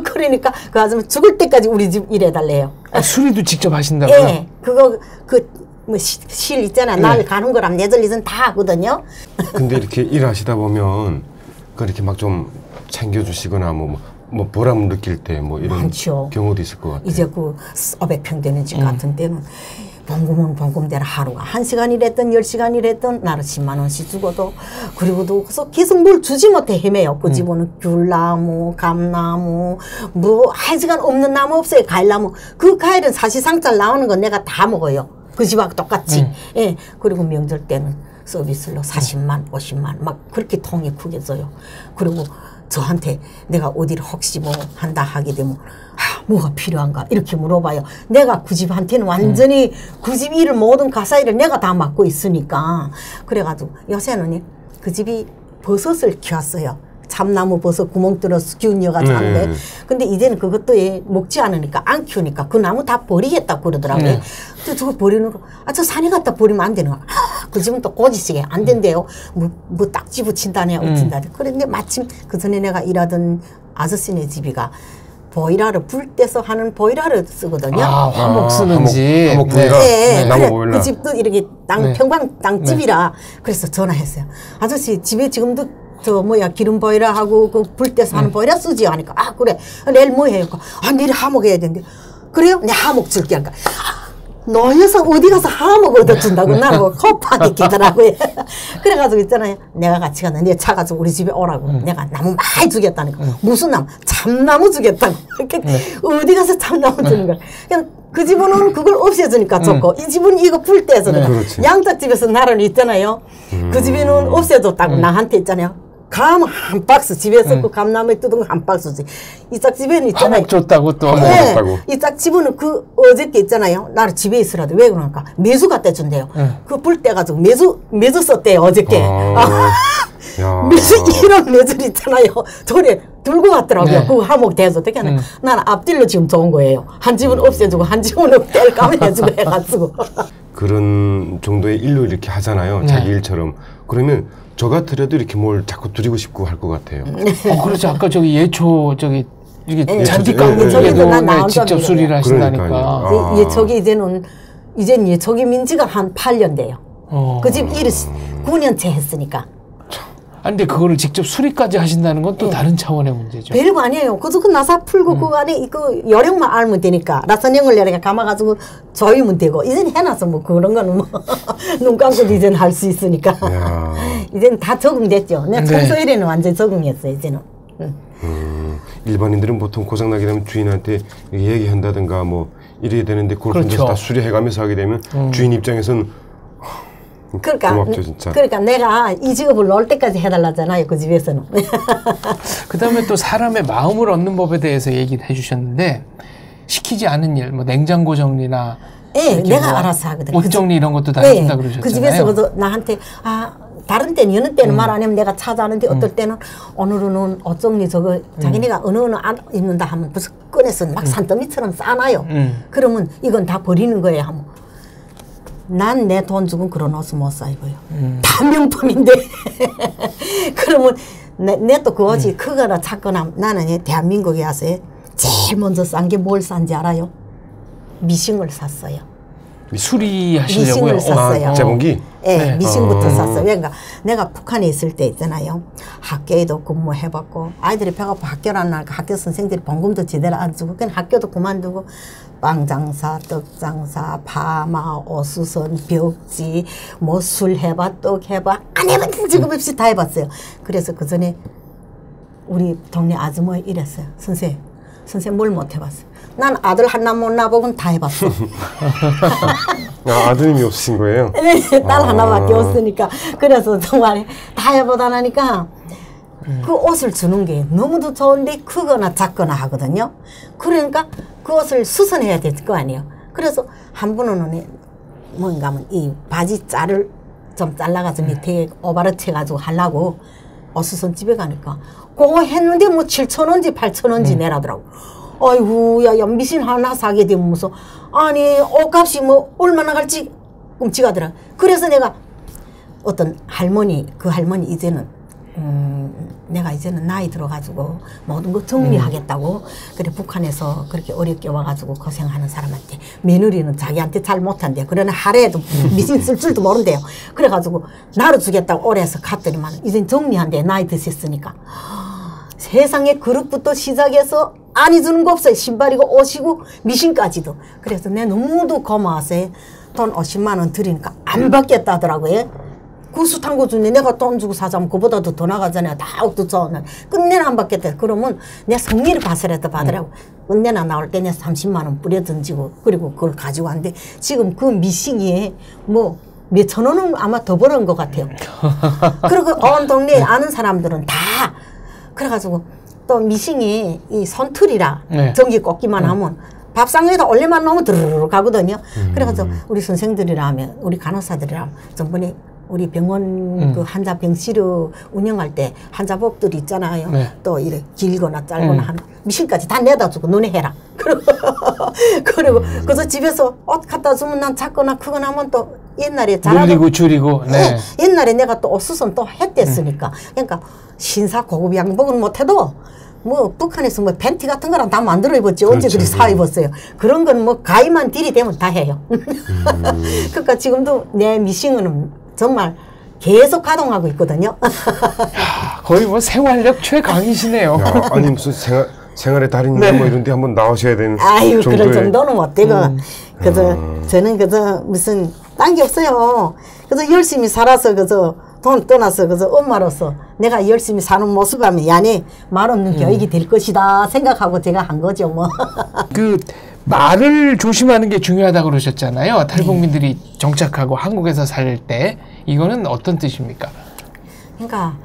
그러니까 그 아줌마 죽을 때까지 우리 집 일해달래요. 아, 수리도 직접 하신다고요? 예, 그거 뭐 실 있잖아. 날 가는 거랑 내절리선 다 하거든요. 근데 이렇게 일하시다 보면 그렇게 막 좀 챙겨주시거나 뭐 보람 느낄 때 뭐 이런 많죠. 경우도 있을 것 같아요. 이제 그 500평 되는 집 같은 때는 봉금은 봉금대로 하루가 1시간 일했던 10시간 일했던 나를 10만 원씩 주고도 그리고도 그래서 계속 뭘 주지 못해 헤매요. 그 집은 귤나무, 감나무 뭐 1시간 없는 나무 없어요. 과일나무. 그 과일은 사실상 잘 나오는 건 내가 다 먹어요. 그 집하고 똑같이. 예. 그리고 명절 때는 서비스로 40만, 50만 막 그렇게 통이 크게 줘요. 그리고 저한테 내가 어디를 혹시 뭐 한다 하게 되면 뭐가 필요한가 이렇게 물어봐요. 내가 그 집한테는 완전히 그 집 일을 모든 가사 일을 내가 다 맡고 있으니까 그래가지고 요새는 그 집이 버섯을 키웠어요. 참나무 버섯 구멍 뚫어서 기운여가지고 하는데 근데 이제는 그것도 먹지 않으니까 안 키우니까 그 나무 다 버리겠다고 그러더라고요. 근데 저거 버리는 거 저 산에 갖다 버리면 안 되는 거야. 그 집은 또 꼬지시게 안 된대요. 뭐 딱지 붙인다네 어쩐다네. 그런데 마침 그 전에 내가 일하던 아저씨네 집이가 보일러를 불 떼서 하는 보일러를 쓰거든요. 아, 화목 쓰는지. 화목 보일러. 네, 나무 그래, 보일러. 그 집도 이렇게 평방 땅집이라 그래서 전화했어요. 아저씨 집에 지금도 기름 보일러 하고 그 불 떼서 하는 보일러 쓰지요 하니까 그래 내일 뭐 해요? 내일 하목 해야 되는데 그래요? 내 하목 줄게 하니까 너여서 어디 가서 하목 얻어준다고 나라고 코파게 기더라고요. 그래가지고 있잖아요. 내가 같이 갔는데 차 가지고 우리 집에 오라고 내가 나무 많이 주겠다니까 무슨 나무? 참나무 주겠다고 어디 가서 참나무 주는 거야. 그 집은 그걸 없애주니까 좋고 이 집은 이거 불 떼서 양쪽 집에서 나를 있잖아요. 그 집에는 없애줬다고 나한테 있잖아요. 감 한 박스 집에서 그 감나무에 뜯은 거 한 박스지. 이짝 집에는 있잖아요. 화목 줬다고 또. 네. 이짝 집은 그 어저께 있잖아요. 나를 집에 있으라도 왜 그러니까 매주 갖다 준대요. 그 불 떼가지고 매주 썼대요 어저께. 매주 이런 매주 있잖아요. 저래 들고 갔더라고요. 그 화목 대서 어떻게 하나. 나는 앞뒤로 지금 좋은 거예요. 한 집은 없애주고 한 집은 뗄 까면 해주고 해가지고. 그런 정도의 일로 이렇게 하잖아요. 자기 일처럼. 그러면 저 같으려도 이렇게 뭘 자꾸 드리고 싶고 할 것 같아요. 그렇죠. 아까 예초 이게 잔디 저기도 깎는 난 게 나온 직접 적이 수리를 하신다니까. 예초기 이제는 예초기 민지가 한 8년 돼요. 그 집 일을 9년째 했으니까. 근데 그거를 직접 수리까지 하신다는 건 또 다른 차원의 문제죠. 별거 아니에요. 그저 그 나사 풀고 그 안에 그 요령만 알면 되니까 나사령을 내가 감아가지고 조이면 되고 이제는 해놔서 뭐 그런 거는 뭐 눈 감고도 이제는 할 수 있으니까 이제는 다 적응됐죠. 내가 청소일에는 완전 적응했어요. 이제는. 일반인들은 보통 고장나게 되면 주인한테 얘기한다든가 뭐 이래야 되는데 그걸 혼자서 다 수리해가면서 하게 되면 주인 입장에서는 고맙죠, 진짜. 그러니까 내가 이 직업을 놓을 때까지 해달라잖아요. 그 집에서는. 그다음에 또 사람의 마음을 얻는 법에 대해서 얘기를 해주셨는데 시키지 않은 일, 뭐 냉장고 정리나 내가 알아서 하거든. 옷 정리 이런 것도 다 해준다 그러셨잖아요. 그 집에서 나한테 다른 때는 여느 때는 말 안 하면 내가 찾아하는데 어떨 때는 오늘은 어쩌니 저거 자기네가 어느 안 입는다 하면 벌써 꺼내서 막 산더미처럼 싸놔요. 그러면 이건 다 버리는 거예요. 하면 난 내 돈 주고 그런 옷을 못 사 입어요. 다 명품인데. 그러면 내 또 그 옷이 크거나 작거나 나는 대한민국에 와서 제일 먼저 싼 게 뭘 싼지 알아요? 미싱을 샀어요. 수리하시려고요? 미싱을 샀어요. 재봉기? 네, 미싱부터 샀어요. 그러니까 내가 북한에 있을 때 있잖아요. 학교에도 근무해봤고 아이들이 배고파 학교를 안 나니까 학교 선생들이 봉급도 제대로 안 주고 그냥 학교도 그만두고 빵 장사, 떡 장사, 파마, 오수선, 벽지, 뭐 술 해봐, 떡 해봐 안 해봤던 직업 없이 다 해봤어요. 그래서 그 전에 우리 동네 아줌마 이랬어요. 선생 뭘 못 해봤어요. 난 아들 하나 못 낳아보고는 다 해봤어. 아드님이 없으신 거예요? 네, 딸 하나밖에 없으니까. 그래서 정말 다 해보다 나니까 그 옷을 주는 게 너무도 좋은데 크거나 작거나 하거든요. 그러니까 그 옷을 수선해야 될 거 아니에요. 그래서 한 번은 뭔가 하면 이 바지 짤을 좀 잘라가지고 밑에 오바르트 해가지고 하려고 옷수선 집에 가니까 그거 했는데 뭐 7,000원인지 8,000원인지 내라더라고. 아이고, 야, 미신 하나 사게 되면 무슨, 아니, 옷값이 뭐, 얼마나 갈지 끔찍하더라. 그래서 내가 어떤 할머니, 그 할머니 이제는, 내가 이제는 나이 들어가지고 모든 거 정리하겠다고. 그래, 북한에서 그렇게 어렵게 와가지고 고생하는 사람한테 며느리는 자기한테 잘 못한대. 그러나 하루에도 미신 쓸 줄도 모른대요. 그래가지고 나를 주겠다고 오래해서 갔더니만 이제 정리한대. 나이 드셨으니까. 세상에 그릇부터 시작해서 안 해주는 거 없어요. 신발이고 옷이고 미신까지도. 그래서 내가 너무도 고마워서 돈 50만 원 드리니까 안 받겠다 하더라고요. 구수 탄 거 주는데 내가 돈 주고 사자면 그보다도 더 나가잖아요. 다 옷도 좋은 끝내는 안 받겠다. 그러면 내 성의를 봐서라도 받으라고. 끝내나 나올 때 내가 30만 원 뿌려 던지고 그리고 그걸 가지고 왔는데 지금 그 미싱이 뭐 몇천 원은 아마 더 벌은 것 같아요. 그리고 온 동네에 아는 사람들은 다 그래가지고 또 미싱이 이 손틀이라 전기 꽂기만 하면 밥상에다 올려만 놓으면 드르르 가거든요. 그래가지고 우리 선생들이라 하면 우리 간호사들이라 하면 전번에 우리 병원 그 환자 병실을 운영할 때 환자복들 있잖아요. 또 이렇게 길거나 짧거나 하는 미싱까지 다 내다 주고 너네 해라. 그리고 그래서 집에서 옷 갖다 주면 난 작거나 크거나 하면 또 옛날에 늘리고 줄이고. 네. 옛날에 내가 또 옷수선 또 했댔으니까. 그러니까 신사 고급 양복은 못해도 뭐 북한에서 뭐 팬티 같은 거랑 다 만들어 입었지. 언제 그리 사 입었어요. 그런 건 뭐 가위만 들이대면 다 해요. 그러니까 지금도 내 미싱은 정말 계속 가동하고 있거든요. 거의 뭐 생활력 최강이시네요. 야, 아니 무슨 생활의 달인이나 뭐 이런 데 한번 나오셔야 되는 아유 정도의... 그런 정도는 못 되고 그저 저는 그저 무슨 딴 게 없어요. 그래서 열심히 살아서 그저 돈 떠나서 그저 엄마로서 내가 열심히 사는 모습 하면 야네 말 없는 교육이 될 것이다 생각하고 제가 한 거죠 뭐. 그 말을 조심하는 게 중요하다고 그러셨잖아요. 탈북민들이 정착하고 한국에서 살 때 이거는 어떤 뜻입니까? 그러니까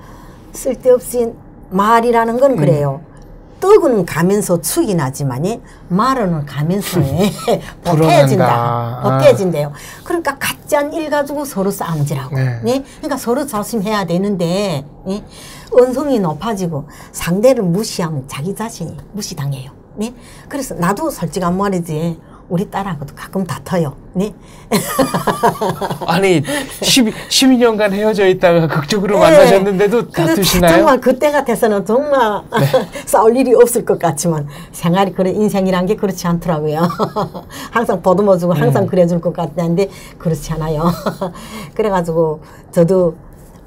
쓸데없이 말이라는 건 그래요. 떡은 가면서 축이 나지만이 말은 가면서 보태진다. 보태진대요. 그러니까 가짠 일 가지고 서로 싸움질하고. 네? 그러니까 서로 조심해야 되는데 언성이 높아지고 상대를 무시하면 자기 자신이 무시당해요. 네? 그래서 나도 솔직한 말이지 우리 딸하고도 가끔 다퉈요. 네? 아니 12년간 헤어져 있다가 극적으로 만나셨는데도 다투시나요? 정말 그때 같아서는 정말 싸울 일이 없을 것 같지만 생활이 그래 인생이란 게 그렇지 않더라고요. 항상 보듬어주고 항상 그래줄 것 같았는데 그렇지 않아요. 그래가지고 저도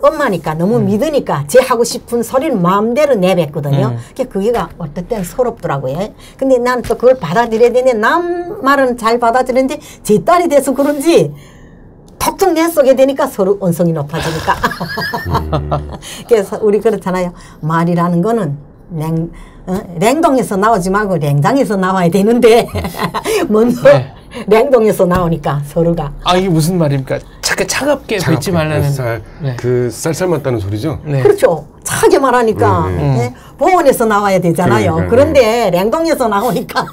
엄마니까 너무 믿으니까 제 하고 싶은 소리는 마음대로 내뱉거든요. 그게가 어떨 땐 서럽더라고요. 근데 난 또 그걸 받아들여야 되는데 남 말은 잘 받아들이는데 제 딸이 돼서 그런지 톡톡 내 쏘게 되니까 서로 언성이 높아지니까. 그래서 우리 그렇잖아요. 말이라는 거는 냉동에서 나오지 말고 냉장에서 나와야 되는데 먼저 냉동에서 나오니까 서로가. 아 이게 무슨 말입니까? 차갑게 뱉지 말라는. 그 쌀쌀 맞다는 소리죠? 네. 그렇죠. 차게 말하니까 예? 보온에서 나와야 되잖아요. 그러니까요. 그런데 냉동에서 나오니까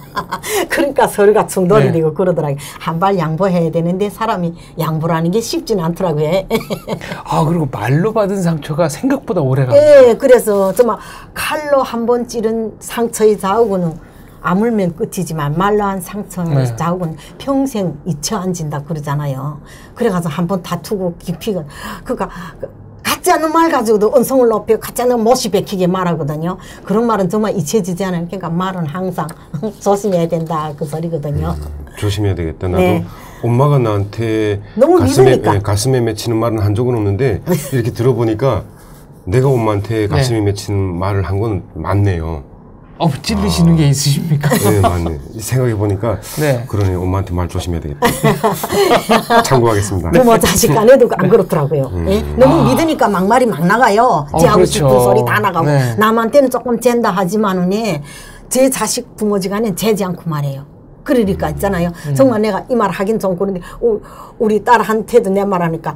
그러니까 서로가 충돌이 네. 되고 그러더라고요. 한 발 양보해야 되는데 사람이 양보라는 게 쉽지는 않더라고요. 아, 그리고 말로 받은 상처가 생각보다 오래가. 예, 그래서 정말 칼로 한 번 찌른 상처의 자욱은 아물면 끝이지만 말로 한 상처의 네. 자욱은 평생 잊혀 앉는다 그러잖아요. 그래가지고 한 번 다투고 깊이가 그러니까 같지 않은 말 가지고도 언성을 높여 같지 않은 못이 베키게 말하거든요. 그런 말은 정말 잊혀지지 않아요. 그러니까 말은 항상 조심해야 된다 그 소리거든요. 조심해야 되겠다. 나도 네. 엄마가 나한테 너무 믿으니까. 가슴에 맺히는 말은 한 적은 없는데 이렇게 들어보니까 내가 엄마한테 가슴에 맺히는 말을 한 건 맞네요. 찔리시는 게 있으십니까? 네, 맞네. 생각해 보니까 네. 그러네. 엄마한테 말 조심해야 되겠다. 참고하겠습니다. 부모 자식 간에도 안 그렇더라고요. 예? 너무 믿으니까 막말이 막 나가요. 제 하고 싶은 그렇죠. 소리 다 나가고 네. 남한테는 조금 잰다 하지만은 제 자식 부모지간엔 재지 않고 말해요. 그러니까 있잖아요. 정말 내가 이 말 하긴 좀 그런데 우리 딸한테도 내 말하니까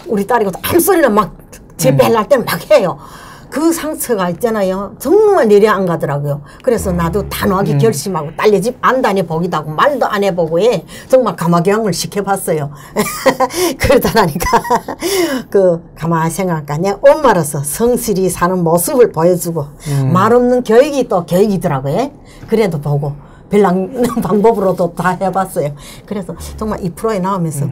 우리 딸이고 아무 소리나 막 제 뺄날 때는 막 해요. 그 상처가 있잖아요. 정말 내려 안 가더라고요. 그래서 나도 단호하게 결심하고 딸네 집 안 다녀보기도 하고 말도 안 해보고 정말 가마경을 시켜봤어요. 그러다 나니까 가만히 생각하니까 내 엄마로서 성실히 사는 모습을 보여주고 말 없는 교육이 또 교육이더라고요. 그래도 보고 별난 방법으로도 다 해봤어요. 그래서 정말 이 프로에 나오면서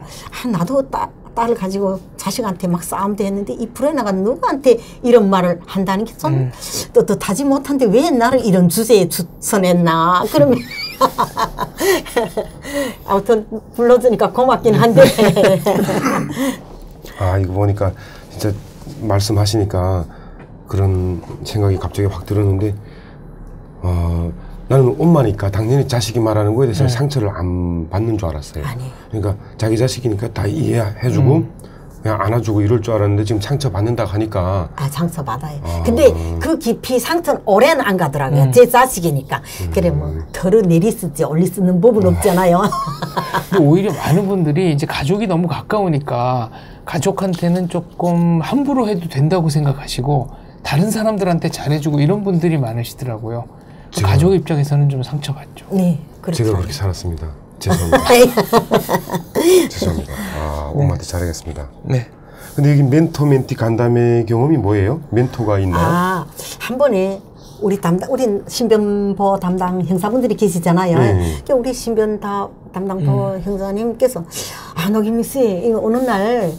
나도 딸을 가지고 자식한테 막 싸움도 했는데 이 프로에 나가 누구한테 이런 말을 한다는 게 좀 떳떳하지 못한데 왜 나를 이런 주제에 추천했나 그러면 아무튼 불러주니까 고맙긴 한데 아, 이거 보니까 진짜 말씀하시니까 그런 생각이 갑자기 확 들었는데 나는 엄마니까 당연히 자식이 말하는 거에 대해서 상처를 안 받는 줄 알았어요. 아니. 그러니까 자기 자식이니까 다 이해해주고 그냥 안아주고 이럴 줄 알았는데 지금 상처 받는다 하니까 상처 받아요. 근데 그 깊이 상처는 오래는 안 가더라고요. 제 자식이니까. 그래 뭐 덜어 내리쓰지 올리 쓰는 법은 없잖아요. 근데 오히려 많은 분들이 이제 가족이 너무 가까우니까 가족한테는 조금 함부로 해도 된다고 생각하시고 다른 사람들한테 잘해주고 이런 분들이 많으시더라고요. 가족 입장에서는 좀 상처받죠. 네, 그렇죠. 제가 그렇게 살았습니다. 죄송합니다. 죄송합니다. 엄마한테 잘하겠습니다. 네. 근데 여기 멘토 멘티 간담회 경험이 뭐예요? 멘토가 있나요? 한 번에 우리 신변보 담당 형사분들이 계시잖아요. 그러니까 우리 담당보 형사님께서 노김미 씨 이거 어느 날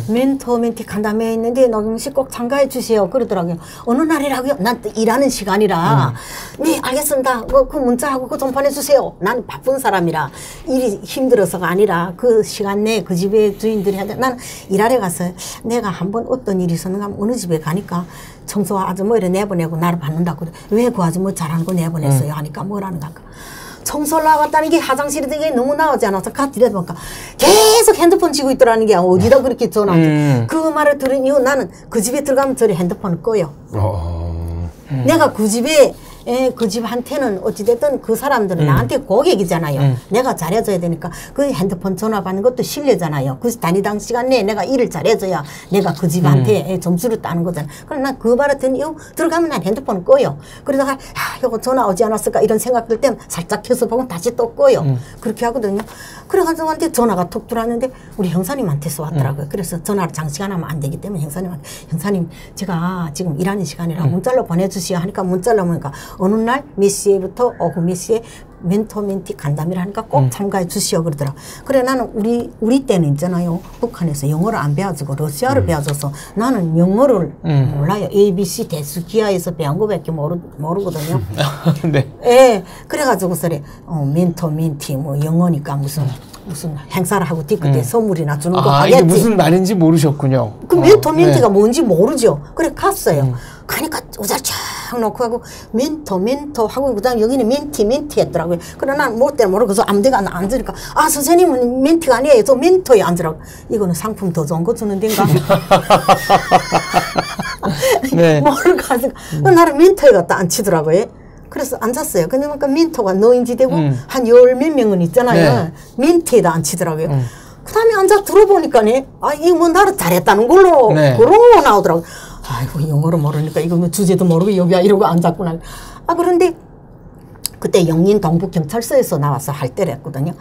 멘토 멘티 간담회 있는데 노김미 씨 꼭 참가해 주세요 그러더라고요. 어느 날이라고요? 난 또 일하는 시간이라 네 알겠습니다. 그 문자하고 그거 좀 보내주세요. 난 바쁜 사람이라 일이 힘들어서가 아니라 그 시간 내에 그 집의 주인들이 하는데 나는 일하러 가서 내가 한번 어떤 일이 있었는가 어느 집에 가니까 청소 아주머니를 내보내고 나를 받는다고 그래. 왜 그 아주머니 잘하는 거 내보냈어요 하니까 뭐라는 건가. 청소를 나갔다는 게 화장실에 되게 너무 나오지 않아서 가드려 보니까 계속 핸드폰 쥐고 있더라는 게 어디다 그렇게 전화하지. 그 말을 들은 이후 나는 그 집에 들어가면 저리 핸드폰을 꺼요. 내가 그 집에 그 집한테는 어찌됐든 그 사람들은 나한테 고객이잖아요. 내가 잘해줘야 되니까 그 핸드폰 전화 받는 것도 실례잖아요. 그 단위당 시간 내에 내가 일을 잘해줘야 내가 그 집한테 점수를 따는 거잖아요. 그래서 난 그 말을 듣는 이후 들어가면 난 핸드폰을 꺼요. 그러다가 이거 전화 오지 않았을까 이런 생각 들 때는 살짝 켜서 보고 다시 또 꺼요. 그렇게 하거든요. 그래가지고 한테 전화가 톡 들어왔는데 우리 형사님한테서 왔더라고요. 그래서 전화를 장시간 하면 안 되기 때문에 형사님 제가 지금 일하는 시간이라 문자로 보내주시오 하니까 문자로 보니까 어느 날 몇 시에부터 오후 몇 시에 멘토 멘티 간담회를 하니까 꼭 참가해 주시오 그러더라. 그래 나는 우리 때는 있잖아요. 북한에서 영어를 안 배워주고 러시아를 배워줘서 나는 영어를 몰라요. ABC 대수기하에서 배운 거밖에 모르거든요. 네. 예. 그래가지고 멘토 멘티 뭐 영어니까 무슨 행사를 하고 뒤끝에 선물이나 주는 거 하겠지. 이게 무슨 말인지 모르셨군요. 그 멘토 멘티가 뭔지 모르죠. 그래 갔어요. 가니까 우자쫙 놓고 하고 멘토 하고 그다음 여기는 멘티 했더라고요. 그래 난 뭐 때문에 모르고 아무 데가 안 앉으니까 선생님은 멘티가 아니에요. 저 멘토에 앉으라고. 이거는 상품 더 좋은 거 주는 데인가? 네. 뭘 가지고 나를 멘토에 갖다 앉히더라고요. 그래서 앉았어요. 그러니까 멘토가 너인지 되고 한 열 몇 명은 있잖아요. 멘티에다 앉히더라고요. 그 다음에 앉아 들어보니까네 이거 뭐 나를 잘했다는 걸로 그런 거 나오더라고요. 아이고 영어를 모르니까 이거 뭐 주제도 모르고 여기야 이러고 앉았구나. 아 그런데 그때 영린 동북경찰서에서 나와서 할 때를 했거든요.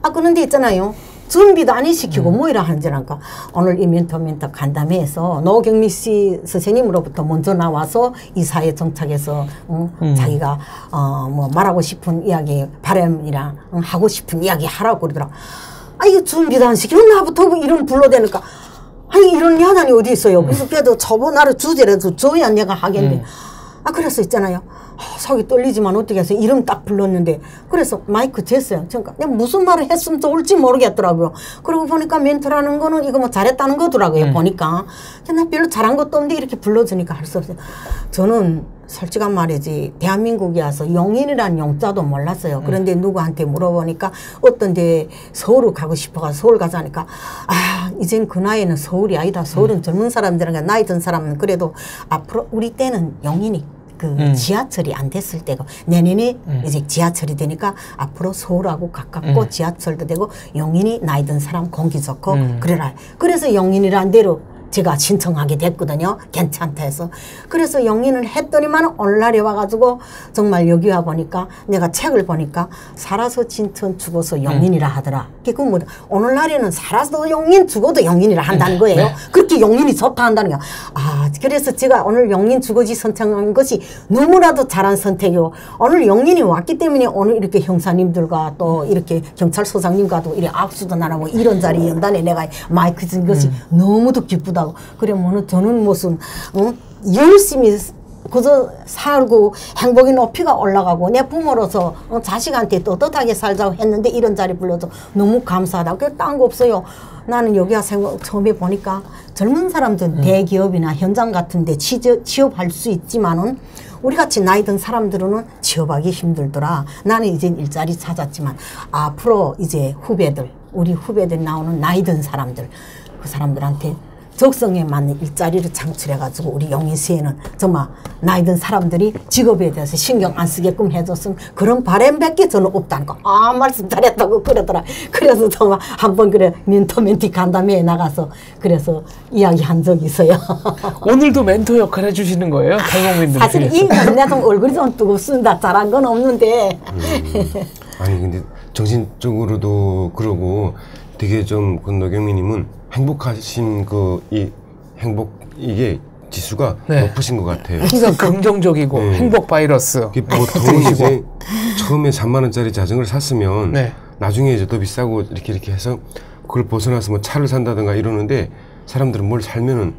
아 그런데 있잖아요. 준비도 안 시키고 뭐 이라 하는지라니까 오늘 이 멘토 간담회에서 노경미 씨 선생님으로부터 먼저 나와서 이사에 정착해서 자기가 뭐 말하고 싶은 이야기 바람이랑 하고 싶은 이야기 하라고 그러더라. 아 이거 준비도 안 시키고 나부터 이름 불러대니까 아니 이런 야단이 어디 있어요. 그래서 그래도 저번에 주제라도 줘야 내가 하겠는데 아 그래서 있잖아요. 속이 떨리지만 어떻게 해서 이름 딱 불렀는데 그래서 마이크 쟀어요. 그러니까 내가 무슨 말을 했으면 좋을지 모르겠더라고요. 그러고 보니까 멘토라는 거는 이거 뭐 잘했다는 거더라고요. 보니까 나 별로 잘한 것도 없는데 이렇게 불러주니까 할 수 없어요. 저는 솔직한 말이지 대한민국에 와서 용인이라는 용자도 몰랐어요. 그런데 누구한테 물어보니까 어떤 데 서울을 가고 싶어가지고 서울 가자 하니까 아 이젠 그 나이에는 서울이 아니다. 서울은 젊은 사람들이니까 나이 든 사람은 그래도 앞으로 우리 때는 용인이 지하철이 안 됐을 때고 내년에 이제 지하철이 되니까 앞으로 서울하고 가깝고 지하철도 되고 용인이 나이 든 사람 공기 좋고 그래라. 그래서 용인이라는 데로 제가 신청하게 됐거든요. 괜찮다 해서. 그래서 영인을 했더니만 오늘날에 와가지고 정말 여기 와보니까 내가 책을 보니까 살아서 진천 죽어서 영인이라 하더라. 그 뭐 오늘날에는 살아서 영인 죽어도 영인이라 한다는 거예요. 네. 그렇게 영인이 좋다 한다는 거야. 아 그래서 제가 오늘 영인 죽어지 선택한 것이 너무나도 잘한 선택이고 오늘 영인이 왔기 때문에 오늘 이렇게 형사님들과 또 이렇게 경찰서장님과도 이렇게 악수도 나누고 이런 자리 연단에 내가 마이크 준 것이 너무도 기쁘다. 그래 뭐는 저는 무슨 열심히 그저 살고 행복이 높이가 올라가고 내 부모로서 자식한테 떳떳하게 살자고 했는데 이런 자리 불러서 너무 감사하다. 그래 딴 거 없어요. 나는 여기 와서 처음에 보니까 젊은 사람들은 대기업이나 현장 같은 데 취업할 수 있지만은 우리같이 나이 든 사람들은 취업하기 힘들더라. 나는 이제 일자리 찾았지만 앞으로 이제 후배들 우리 후배들 나오는 나이 든 사람들 그 사람들한테 적성에 맞는 일자리를 창출해가지고 우리 용인시에는 정말 나이 든 사람들이 직업에 대해서 신경 안 쓰게끔 해줬으면 그런 바람밖에 저는 없다는 거. 아 말씀 잘했다고 그러더라. 그래서 정말 한번 그래 멘티 간담회에 나가서 그래서 이야기한 적이 있어요. 오늘도 멘토 역할 해주시는 거예요? 탈북민들 사실 이 내가 좀 얼굴이 좀 뜨겁습니다. 잘한 건 없는데. 아니 근데 정신적으로도 그러고 되게 좀 노경미님은 행복하신 이 행복 이게 지수가 높으신 것 같아요. 항상 긍정적이고 행복 바이러스. 보통 이제 처음에 3만 원짜리 자전거를 샀으면 나중에 이제 더 비싸고 이렇게 해서 그걸 벗어나서 뭐 차를 산다든가 이러는데 사람들은 뭘 살면은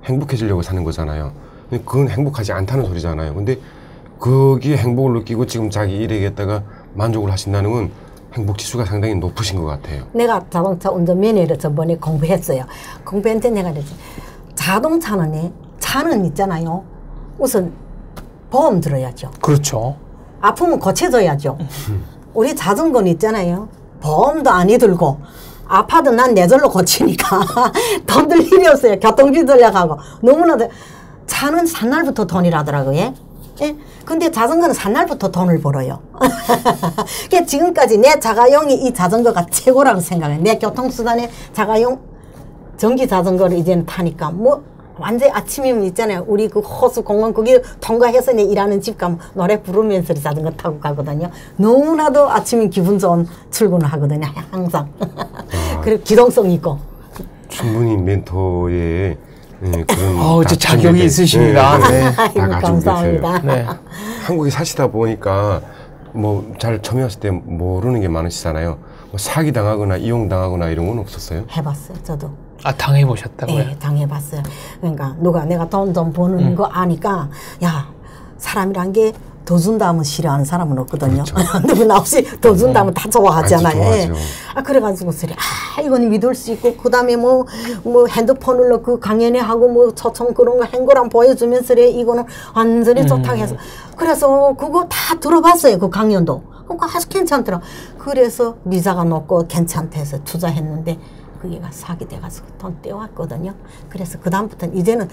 행복해지려고 사는 거잖아요. 근데 그건 행복하지 않다는 소리잖아요. 근데 거기에 행복을 느끼고 지금 자기 일에 했다가 만족을 하신다는 건 행복 지수가 상당히 높으신 것 같아요. 내가 자동차 운전 면허를 저번에 공부했어요. 공부했는데 내가 그랬지. 자동차는 차는 있잖아요. 우선 보험 들어야죠. 그렇죠. 아프면 고쳐줘야죠. 우리 자전거는 있잖아요. 보험도 안 들고 아파도 난 내절로 고치니까 돈 들 일이 없어요. 교통비 들려가고 너무나도 차는 산 날부터 돈이라더라고요. 예? 근데 자전거는 산 날부터 돈을 벌어요. 그러니까 지금까지 내 자가용이 이 자전거가 최고라고 생각해요. 내 교통수단에 자가용 전기 자전거를 이제는 타니까 뭐 완전 아침이면 있잖아요. 우리 그 호수 공원 거기 통과해서 내 일하는 집 가면 노래 부르면서 자전거 타고 가거든요. 너무나도 아침에 기분 좋은 출근을 하거든요. 항상. 그리고 기동성 있고. 충분히 멘토의 그런 이제 자격이 있으십니다. 다 감사합니다. 한국에 사시다 보니까 뭐 잘 처음에 왔을 때 모르는 게 많으시잖아요. 뭐 사기 당하거나 이용 당하거나 이런 건 없었어요? 해봤어요, 저도. 아 당해보셨다고요? 네, 당해봤어요. 그러니까 누가 내가 돈 좀 버는 거 아니까 야 사람이란 게 더 준다 하면 싫어하는 사람은 없거든요. 그렇죠. 누구나 없이 더 준다 하면 다 좋아하잖아요. 예. 아 그래가지고 이건 믿을 수 있고 그다음에 뭐 핸드폰으로 그 강연회 하고 뭐 초청 그런 거 한 거랑 보여주면서 이거는 완전히 좋다고 해서 그래서 그거 다 들어봤어요. 그 강연도. 그거 아주 괜찮더라. 그래서 비자가 높고 괜찮다 해서 투자했는데 그게가 사기 돼가지고 돈 떼왔거든요. 그래서 그 다음부터는 이제는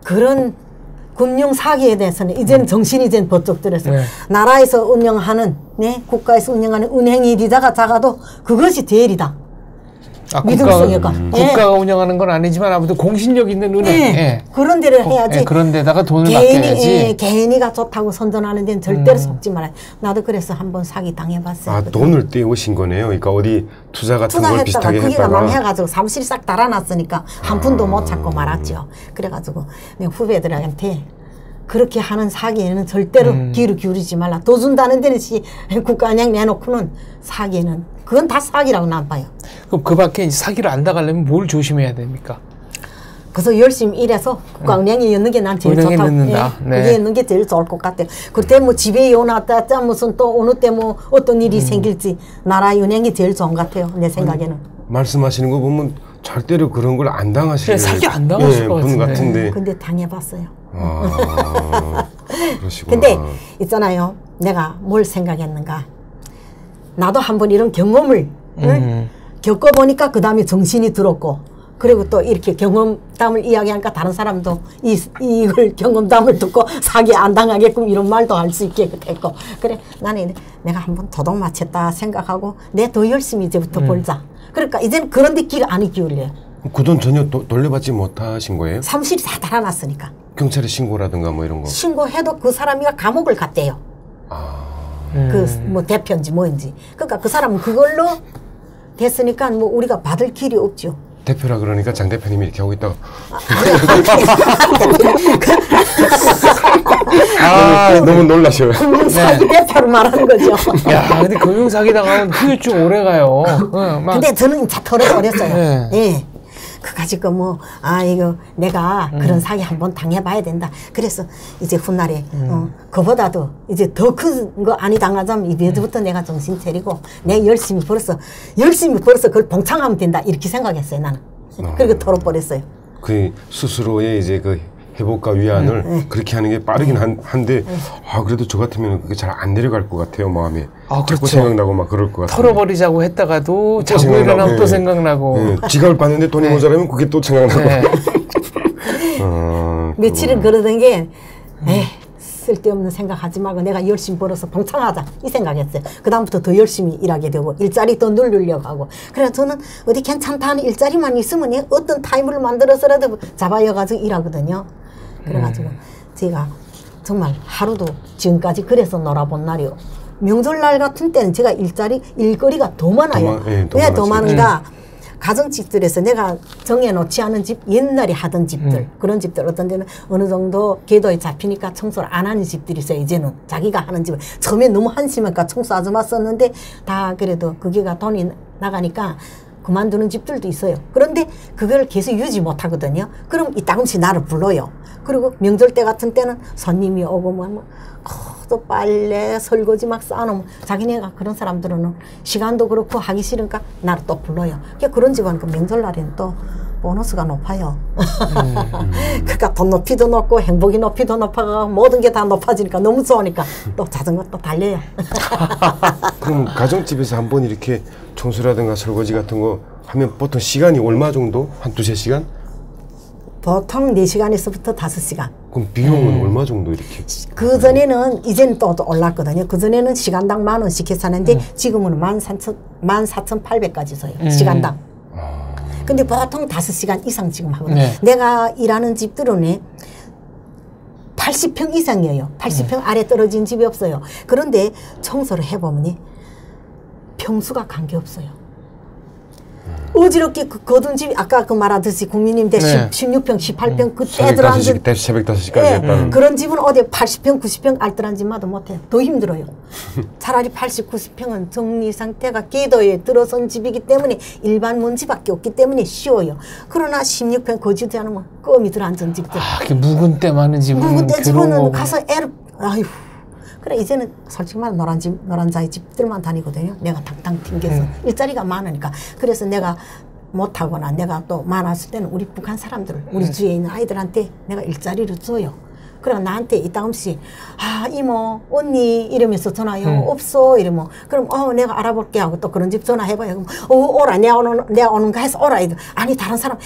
그런 금융 사기에 대해서는 이제는 정신이 이제는 번쩍 들어서 나라에서 운영하는 국가에서 운영하는 은행 이자가 작아도 그것이 제일이다. 믿음성이가. 국가가 운영하는 건 아니지만 아무튼 공신력 있는 은행. 예. 그런 데를 해야지. 그런 데다가 돈을 맡겨야지. 개인이가 좋다고 선전하는 데는 절대로 속지 말아요. 나도 그래서 한번 사기 당해봤어요. 아, 돈을 떼오신 거네요. 그러니까 어디 투자 같은 걸 비슷하게 그게가 했다가. 망해가지고 사무실 싹 달아놨으니까 한 푼도 못 찾고 말았죠. 그래가지고 내가 후배들한테 그렇게 하는 사기에는 절대로 귀를 기울이지 말라. 도 준다는 데는 국가은행 내놓고는 사기에는 그건 다 사기라고 난 봐요. 그럼 그 밖에 이제 사기를 안 당하려면 뭘 조심해야 됩니까? 그래서 열심히 일해서 국가은행에 넣는 게 난 제일 은행에 좋다고. 넣는다. 예, 네. 그게 넣는 게 제일 좋을 것 같아요. 그때 뭐 집에 요나왔다 무슨 또 어느 때 뭐 어떤 일이 생길지 나라 은행이 제일 좋은 것 같아요. 내 생각에는. 말씀하시는 거 보면 절대로 그런 걸 안 당하시는 사기 안 당하실 것 분 같은데. 같은데. 근데 당해봤어요. 아, 그러시구나. 근데 있잖아요. 내가 뭘 생각했는가. 나도 한번 이런 경험을 겪어보니까 그 다음에 정신이 들었고 그리고 또 이렇게 경험담을 이야기하니까 다른 사람도 이걸 경험담을 듣고 사기 안 당하게끔 이런 말도 할 수 있게 됐고 그래 나는 내가 한번 도둑 맞췄다 생각하고 내 더 열심히 이제부터 벌자. 그러니까 이제는 그런 데 길 안 기울여요. 그 돈 전혀 돌려받지 못하신 거예요? 사무실이 다 달아놨으니까. 경찰에 신고라든가 뭐 이런 거. 신고해도 그 사람이 감옥을 갔대요. 그 뭐 대표인지 뭐인지. 그러니까 그 사람은 그걸로 됐으니까 뭐 우리가 받을 길이 없죠. 대표라 그러니까 장 대표님이 이렇게 하고 있다가 너무 놀라셔요. 사기 대표로 말하는 거죠. 야, 근데 금융 사기 당하면 후유증 오래 가요. 근데 저는 다 털어버렸어요. 네. 예. 그 가지고 뭐 이거 내가 그런 사기 한번 당해봐야 된다. 그래서 이제 훗날에 그보다도 이제 더 큰 거 아니 당하자면 이제부터 내가 정신 차리고 내가 열심히 벌어서 그걸 봉창하면 된다 이렇게 생각했어요 나는. 그리고 털어버렸어요. 그 스스로의 이제 그 회복과 위안을 그렇게 하는 게 빠르긴 한데 그래도 저 같으면 그게 잘 안 내려갈 것 같아요 마음에. 그렇죠. 자꾸 생각나고 막 그럴 것 같아요. 털어버리자고 했다가도 자고 일어나면 또 생각나고. 지갑을 봤는데 돈이 모자라면 그게 또 생각나고. 며칠은 그러던 게 쓸데없는 생각하지 말고 내가 열심히 벌어서 봉창하자 이 생각했어요. 그 다음부터 더 열심히 일하게 되고 일자리 더 늘리려고 하고 그래서 저는 어디 괜찮다 하는 일자리만 있으면 어떤 타임을 만들어서라도 잡아여가지고 일하거든요. 그래가지고 제가 정말 하루도 지금까지 그래서 놀아본 날이요. 명절날 같은 때는 제가 일거리가 더 많아요. 왜 더 많은가? 가정집들에서 내가 정해놓지 않은 집, 옛날에 하던 집들, 그런 집들 어떤 데는 어느 정도 궤도에 잡히니까 청소를 안 하는 집들이 있어요. 이제는 자기가 하는 집을 처음에 너무 한심하니까 청소 아줌마 썼는데 다 그래도 그게가 돈이 나가니까 그만두는 집들도 있어요. 그런데 그걸 계속 유지 못하거든요. 그럼 이따금씩 나를 불러요. 그리고 명절 때 같은 때는 손님이 오고 뭐 또 빨래 설거지 막 쌓아놓으면 자기네가 그런 사람들은 시간도 그렇고 하기 싫으니까 나를 또 불러요. 그런 집은 그 명절날에는 또 보너스가 높아요. 그러니까 돈 높이도 높고 행복이 높이도 높아가고 모든 게 다 높아지니까 너무 좋으니까 또 자전거 또 달려요. 그럼 가정집에서 한번 이렇게 청소라든가 설거지 같은 거 하면 보통 시간이 얼마 정도? 한 두세 시간? 보통 4시간에서부터 5시간. 그럼 비용은 얼마 정도 이렇게? 그전에는 이제는 또 올랐거든요. 그전에는 시간당 10,000원씩 했었는데 지금은 14,800까지 써요. 시간당. 근데 보통 5시간 이상 지금 하거든요. 네. 내가 일하는 집들은 80평 이상이에요. 80평 아래 떨어진 집이 없어요. 그런데 청소를 해보면 평수가 관계없어요. 어지럽게 거둔 집이 아까 그 말하듯이 국민님 대 16평, 18평 그때 들어앉은 새벽 5시까지 했다는. 그런 집은 어디 80평, 90평 알뜰한 집마다 못해요. 더 힘들어요. 차라리 80, 90평은 정리 상태가 궤도에 들어선 집이기 때문에 일반 먼지밖에 없기 때문에 쉬워요. 그러나 16평 거주지 않으면 껌이 들어앉은 집들. 이렇게 묵은 때 많은 집은 묵은 때 괴로운 집은 거고. 가서 아휴. 그래 이제는 솔직히 말해 노란 자의 집들만 다니거든요. 내가 당당 튕겨서 일자리가 많으니까. 그래서 내가 못하거나 내가 또 많았을 때는 우리 북한 사람들, 우리 주위에 있는 아이들한테 내가 일자리를 줘요. 그래 나한테 이따금씩 이모 언니 이러면서 전화요. 없어 이러면 그럼 내가 알아볼게 하고 또 그런 집 전화해봐요. 그럼 오라 내가 오는가 해서 오라 이들. 아니 다른 사람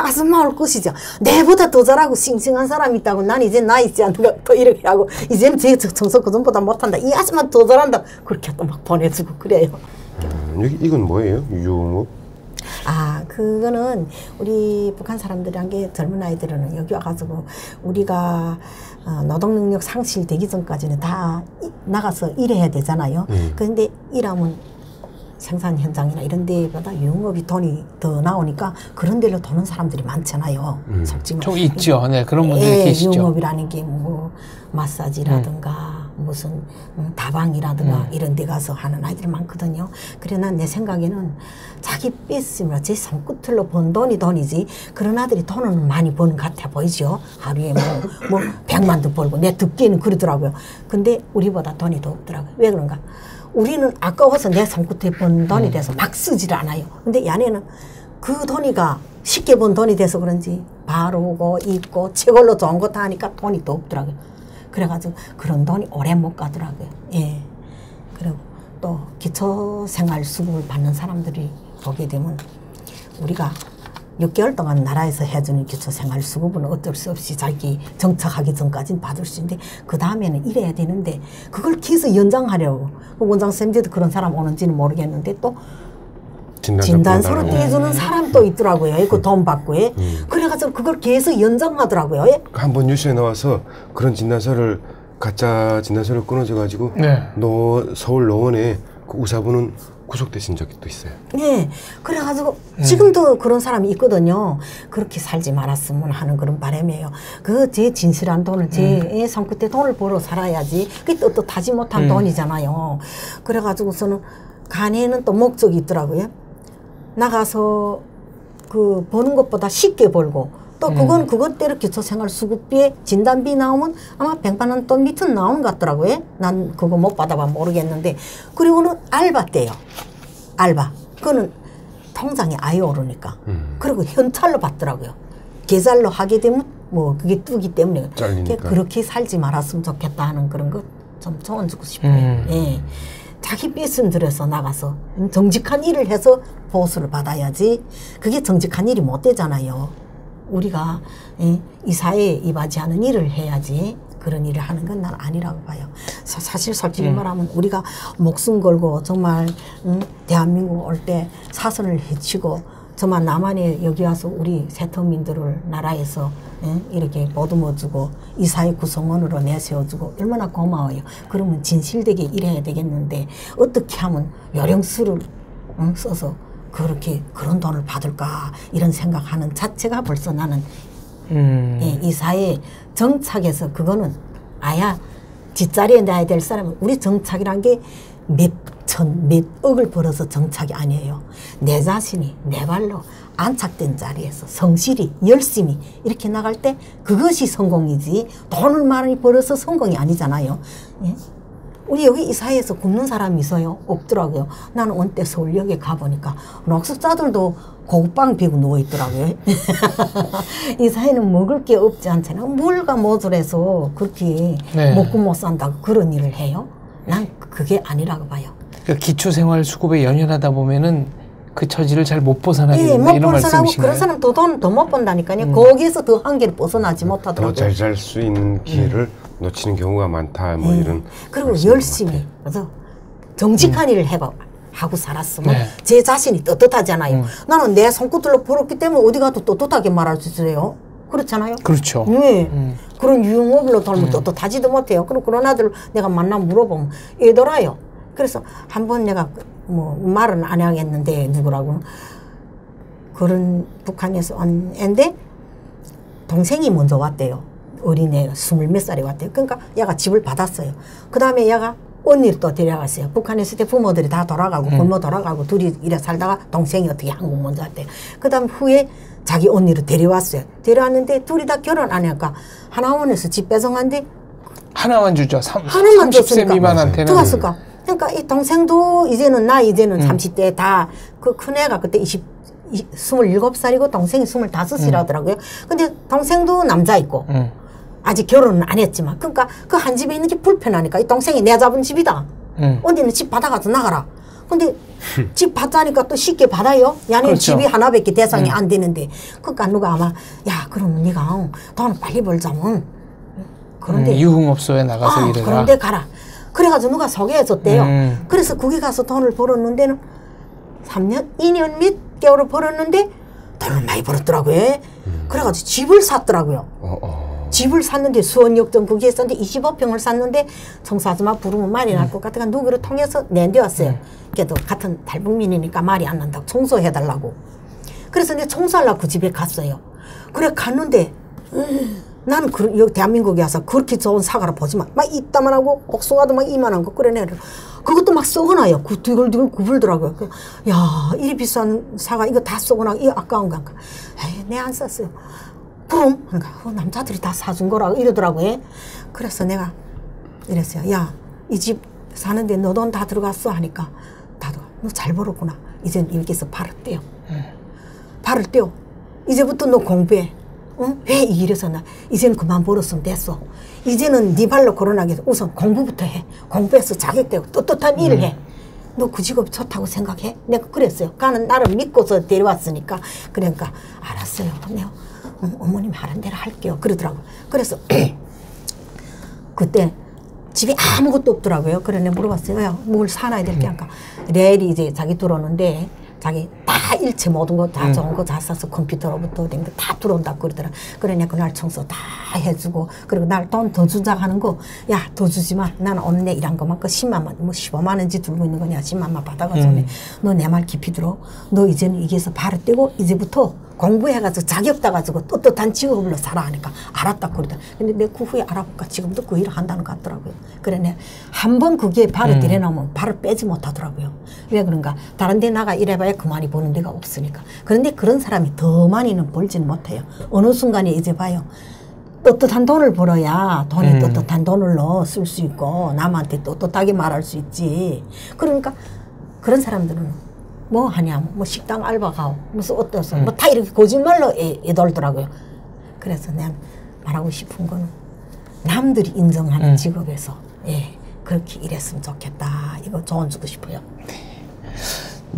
아줌마 올 것이죠. 내보다 더 잘하고 싱싱한 사람이 있다고 난 이제 나 있지 않는가 또 이렇게 하고 이제는 제 청소 그전보다 못한다. 이 아줌마 더 잘한다. 그렇게 또 막 보내주고 그래요. 이건 뭐예요? 유목? 그거는 우리 북한 사람들이 한 게 젊은 아이들은 여기 와가지고 우리가 노동능력 상실되기 전까지는 다 나가서 일해야 되잖아요. 그런데 일하면 생산 현장이나 이런 데보다 유흥업이 돈이 더 나오니까 그런 데로 도는 사람들이 많잖아요. 솔직히 좀 있죠. 네, 그런 분들이 계시죠. 유흥업이라는 게 뭐 마사지라든가 무슨 다방이라든가 이런 데 가서 하는 아이들이 많거든요. 그래 난 내 생각에는 자기 뺐으면 제 손끝으로 번 돈이 돈이지 그런 아들이 돈을 많이 버는 것 같아 보이죠. 하루에 뭐 100만도 벌고 내 듣기에는 그러더라고요. 근데 우리보다 돈이 더 없더라고요. 왜 그런가? 우리는 아까워서 내 손끝에 번 돈이 돼서 막 쓰질 않아요. 근데 얘네는 그 돈이가 쉽게 번 돈이 돼서 그런지 바르고 입고 최고로 좋은 거 다 하니까 돈이 더 없더라고요. 그래가지고 그런 돈이 오래 못 가더라고요. 예. 그리고 또 기초생활수급을 받는 사람들이 보게 되면 우리가 6개월 동안 나라에서 해주는 기초생활수급은 어쩔 수 없이 자기 정착하기 전까지는 받을 수 있는데 그 다음에는 일해야 되는데 그걸 계속 연장하려고 원장쌤들도 그런 사람 오는지는 모르겠는데 또 진단서를 떼주는 사람도 있더라고요. 그 돈 받고 그래가지고 그걸 계속 연장하더라고요. 한번 뉴스에 나와서 그런 진단서를 가짜 진단서를 끊어져가지고 서울 노원에 그 의사분은 구속되신 적이 또 있어요. 네, 그래가지고 지금도 그런 사람이 있거든요. 그렇게 살지 말았으면 하는 그런 바람이에요. 그 제 진실한 돈을 제 손끝에 돈을 벌어 살아야지. 그게 떳떳하지 못한 돈이잖아요. 그래가지고서는 간에는 또 목적이 있더라고요. 나가서 그 버는 것보다 쉽게 벌고 또 그건 그것대로 기초생활수급비에 진단비 나오면 아마 100만 원 돈 밑은 나오는 것 같더라고요. 난 그거 못 받아봐 모르겠는데 그리고는 알바 때요. 알바. 그거는 통장에 아예 오르니까. 그리고 현찰로 받더라고요. 계좌로 하게 되면 뭐 그게 뜨기 때문에 잘리니까. 그렇게 살지 말았으면 좋겠다 하는 그런 거 좀 조언 주고 싶어요. 예. 자기 뺏은 들여서 나가서 정직한 일을 해서 보수를 받아야지 그게 정직한 일이 못 되잖아요. 우리가 이 사회에 이바지하는 일을 해야지 그런 일을 하는 건 난 아니라고 봐요. 사실 솔직히 말하면 우리가 목숨 걸고 정말 대한민국 올 때 사선을 헤치고 정말 남한에 여기 와서 우리 세터민들을 나라에서 이렇게 보듬어주고 이 사회 구성원으로 내세워주고 얼마나 고마워요. 그러면 진실되게 일해야 되겠는데 어떻게 하면 요령수를 써서 그렇게 그런 돈을 받을까 이런 생각하는 자체가 벌써 나는 이 사회 정착에서 그거는 아야 뒷자리에 놔야 될 사람은 우리 정착이란 게 몇 억을 벌어서 정착이 아니에요. 내 자신이 내 발로 안착된 자리에서 성실히 열심히 이렇게 나갈 때 그것이 성공이지 돈을 많이 벌어서 성공이 아니잖아요. 예? 우리 여기 이 사회에서 굶는 사람이 있어요? 없더라고요. 나는 원때 서울역에 가보니까 녹색자들도 고급방 비고 누워있더라고요. 이 사회는 먹을 게 없지 않잖아요. 뭘가 모자라서 그렇게 먹고 못 산다고 그런 일을 해요? 난 그게 아니라고 봐요. 그러니까 기초생활수급에 연연하다 보면은 그 처지를 잘 못 벗어나게 된다 못 이런 벗어나고 말씀이신가요? 그런 사람 더 못 번다니까요. 거기에서 더 한계를 벗어나지 못하더라고요. 더 잘 살 수 있는 기회를 놓치는 경우가 많다. 뭐 이런. 그리고 열심히 그래서 정직한 일을 하고 살았으면 제 자신이 떳떳하잖아요. 나는 내 손끝으로 벌었기 때문에 어디 가도 떳떳하게 말할 수 있어요. 그렇잖아요. 그렇죠. 네. 그런 유흥업으로 돌면 떳떳하지도 못해요. 그럼 그런 아들 내가 만나면 물어보면 얘들아요. 그래서 한번 내가 뭐 말은 안 하겠는데 누구라고 그런 북한에서 온 애인데 동생이 먼저 왔대요. 어린애가 20몇 살에 왔대요. 그러니까 얘가 집을 받았어요. 그 다음에 얘가 언니를 또 데려갔어요. 북한에 있을 때 부모들이 다 돌아가고 부모 돌아가고 둘이 이래 살다가 동생이 어떻게 한국 먼저 왔대요. 그 다음 후에 자기 언니를 데려왔어요. 데려왔는데 둘이 다 결혼 안 하니까 하나원에서 집 배송한데 하나만 주죠. 하나만 30세 줬으니까 미만한테는. 들어갔을까? 그러니까 이 동생도 이제는 30대 다 그 큰애가 그때 27살이고 동생이 25이라더라고요. 근데 동생도 남자 있고 아직 결혼은 안 했지만 그러니까 그 한 집에 있는 게 불편하니까 이 동생이 내 잡은 집이다. 언니는 집 받아가서 나가라. 근데 집 받자니까 또 쉽게 받아요. 야는 그렇죠. 집이 하나밖에 대상이 안 되는데 그러니까 누가 아마 야 그러면 네가 돈 빨리 벌자면 그런데 유흥업소에 나가서 일해라. 그런데 가라. 그래가지고 누가 소개해줬대요. 그래서 거기 가서 돈을 벌었는데는 2년 및 개월을 벌었는데 돈을 많이 벌었더라고요. 그래가지고 집을 샀더라고요. 집을 샀는데 수원역전 거기에 있었는데 25평을 샀는데 청소하지마 부르면 말이 날 것 같아서 누구를 통해서 내려왔어요. 그래도 같은 탈북민이니까 말이 안 난다고 청소해달라고. 그래서 내가 청소하려고 그 집에 갔어요. 그래 갔는데 나는 여기 대한민국에 와서 그렇게 좋은 사과를 보지 마. 막 이따만하고 복숭아도 막 이만한 거 그래 내려. 그것도 막 썩어나요. 뒤글뒤글 구불더라고요. 야 이리 비싼 사과 이거 다 썩어나. 이거 아까운 건가. 에이 내가 안 샀어요. 그럼 그러니까 남자들이 다 사준 거라고 이러더라고요. 그래서 내가 이랬어요. 야 이 집 사는데 너 돈 다 들어갔어 하니까 다들 너 잘 벌었구나. 이젠 여기서 발을 떼요. 발을 떼요. 이제부터 너 공부해. 왜 이 일에서 나 이제는 그만 벌었으면 됐어. 이제는 네 발로 걸어나기 위해서 우선 공부부터 해. 공부해서 자격되고 떳떳한 일을 해. 너 그 직업 좋다고 생각해? 내가 그랬어요. 가는 나를 믿고서 데려왔으니까. 그러니까 알았어요. 내가 어머님이 하는 대로 할게요. 그러더라고. 그래서 그때 집에 아무것도 없더라고요. 그래 내가 물어봤어요. 야, 뭘 사놔야 될 게 아까 레일이 이제 자기 들어오는데 자기 다 일체 모든 거 다 좋은 거 다 사서 컴퓨터로부터 된 거 다 들어온다고 그러더라. 그래 내가 그날 청소 다 해주고 그리고 날 돈 더 주자 하는 거 야 더 주지 마. 나는 오늘 내 일한 것만큼 10만 원, 뭐 15만 원인지 들고 있는 거냐 10만 원 받아가지고 너 내 말 깊이 들어. 너 이제는 여기에서 발을 떼고 이제부터 공부해가지고 자격 따가지고 떳떳한 직업으로 살아 하니까 알았다 그러더라. 근데 내 그 후에 알아보니까 지금도 그 일을 한다는 것 같더라고요. 그래 내가 한 번 그게 발을 들여놓으면 발을 빼지 못하더라고요. 왜 그런가? 다른 데 나가 일해봐야 그만이 버는 데가 없으니까. 그런데 그런 사람이 더 많이는 벌지는 못해요. 어느 순간에 이제 봐요. 떳떳한 돈을 벌어야 돈에 떳떳한 돈을로 쓸 수 있고 남한테 떳떳하게 말할 수 있지. 그러니까 그런 사람들은 뭐 하냐, 뭐 식당 알바 가고 무슨 어떠서 뭐 다 이렇게 거짓말로 애돌더라고요. 그래서 내가 말하고 싶은 거는 남들이 인정하는 직업에서 그렇게 일했으면 좋겠다. 이거 조언 주고 싶어요.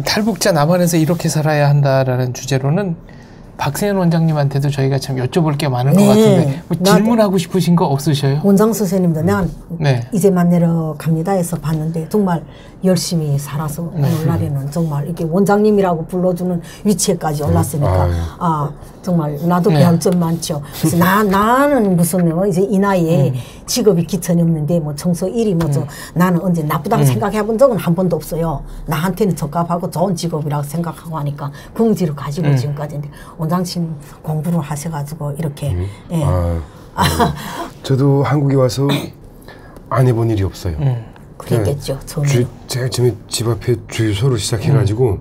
탈북자 남한에서 이렇게 살아야 한다라는 주제로는 박세현 원장님한테도 저희가 참 여쭤볼 게 많은 것 같은데 뭐 질문하고 싶으신 거 없으셔요? 원장 선생님도 내가 이제 만나러 갑니다 해서 봤는데 정말 열심히 살아서 오늘날에는 정말 이렇게 원장님이라고 불러주는 위치에까지 올랐으니까 정말 나도 배울 점 많죠. 그래서 나는 무슨 이제 이 나이에 직업이 기천이 없는데 뭐 청소 일이 뭐죠. 나는 언제 나쁘다고 생각해 본 적은 한 번도 없어요. 나한테는 적합하고 좋은 직업이라고 생각하고 하니까 긍지를 가지고 지금까지인데 원장님 공부를 하셔가지고 이렇게 저도 한국에 와서 안 해본 일이 없어요. 그랬겠죠. 처음에. 제가 처음에 집 앞에 주유소를 시작해가지고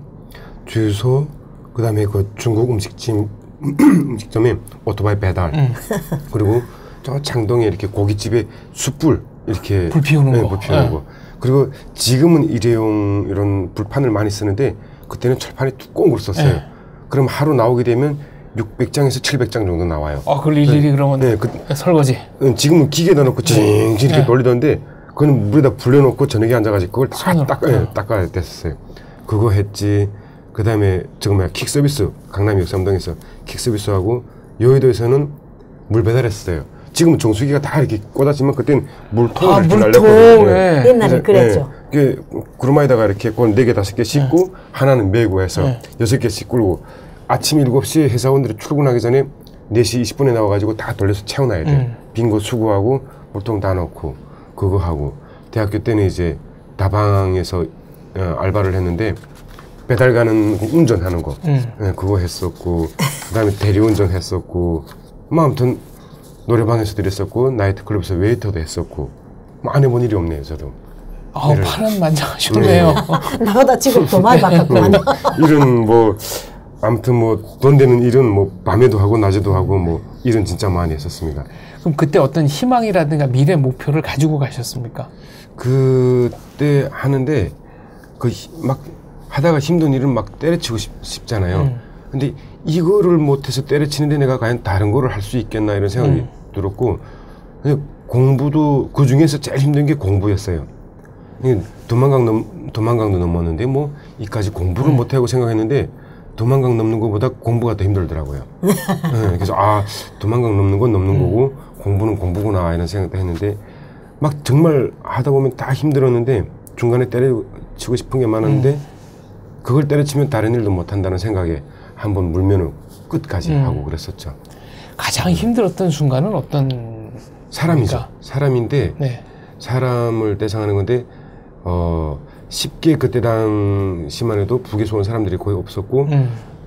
주유소 그다음에 그 중국 음식점에 오토바이 배달 그리고 저 창동에 이렇게 고깃집에 숯불 이렇게 불 피우는 거. 불 피우는 거. 그리고 지금은 일회용 이런 불판을 많이 쓰는데 그때는 철판이 두꺼운 걸 썼어요. 그럼 하루 나오게 되면 600장에서 700장 정도 나와요. 그걸 일일이 그러면 설거지. 지금은 기계에다 놓고 징징 이렇게 돌리던데 그건 물에다 불려놓고 저녁에 앉아가지고 그걸 다 닦아야 됐었어요. 그거 했지. 그 다음에 정말 킥서비스 강남 역삼동에서 킥서비스하고 여의도에서는 물 배달했어요. 지금은 정수기가 다 이렇게 꽂았지만 그때는 물통을 이렇게 날렸거든요. 옛날에 그랬죠. 구르마에다가 이렇게 4개 5개 씻고 하나는 메고 해서 6개씩 끌고 아침 7시에 회사원들이 출근하기 전에 4시 20분에 나와가지고 다 돌려서 채워놔야 돼요. 빈 거 수거하고 물통 다 넣고 그거 하고 대학교 때는 이제 다방에서 알바를 했는데 배달 가는 운전하는 거 그거 했었고 그다음에 대리운전 했었고 뭐 아무튼 노래방에서도 일했었고 나이트클럽에서 웨이터도 했었고 뭐 안 해본 일이 없네요 저도. 파란만장하셨네요. 나보다 직업 더 많이 바꿨구만. 일은 뭐 아무튼 뭐 돈 되는 일은 뭐 밤에도 하고 낮에도 하고 뭐 일은 진짜 많이 했었습니다. 그럼 그때 어떤 희망이라든가 미래 목표를 가지고 가셨습니까? 그때 하는데 그 막 하다가 힘든 일은 막 때려치고 싶잖아요. 근데 이거를 못해서 때려치는데 내가 과연 다른 거를 할 수 있겠나 이런 생각이 들었고 공부도 그 중에서 제일 힘든 게 공부였어요. 도망강도 넘었는데 뭐 이까지 공부를 못하고 생각했는데 도망강 넘는 것보다 공부가 더 힘들더라고요. 그래서 도망강 넘는 건 넘는 거고 공부는 공부구나 이런 생각도 했는데 막 정말 하다 보면 다 힘들었는데 중간에 때려치고 싶은 게 많았는데 그걸 때려치면 다른 일도 못한다는 생각에 한번 물면은 끝까지 하고 그랬었죠. 가장 힘들었던 순간은 어떤 사람이죠. 겁니까? 사람인데 네. 사람을 대상하는 건데 쉽게 그때 당시만 해도 북에서 온 사람들이 거의 없었고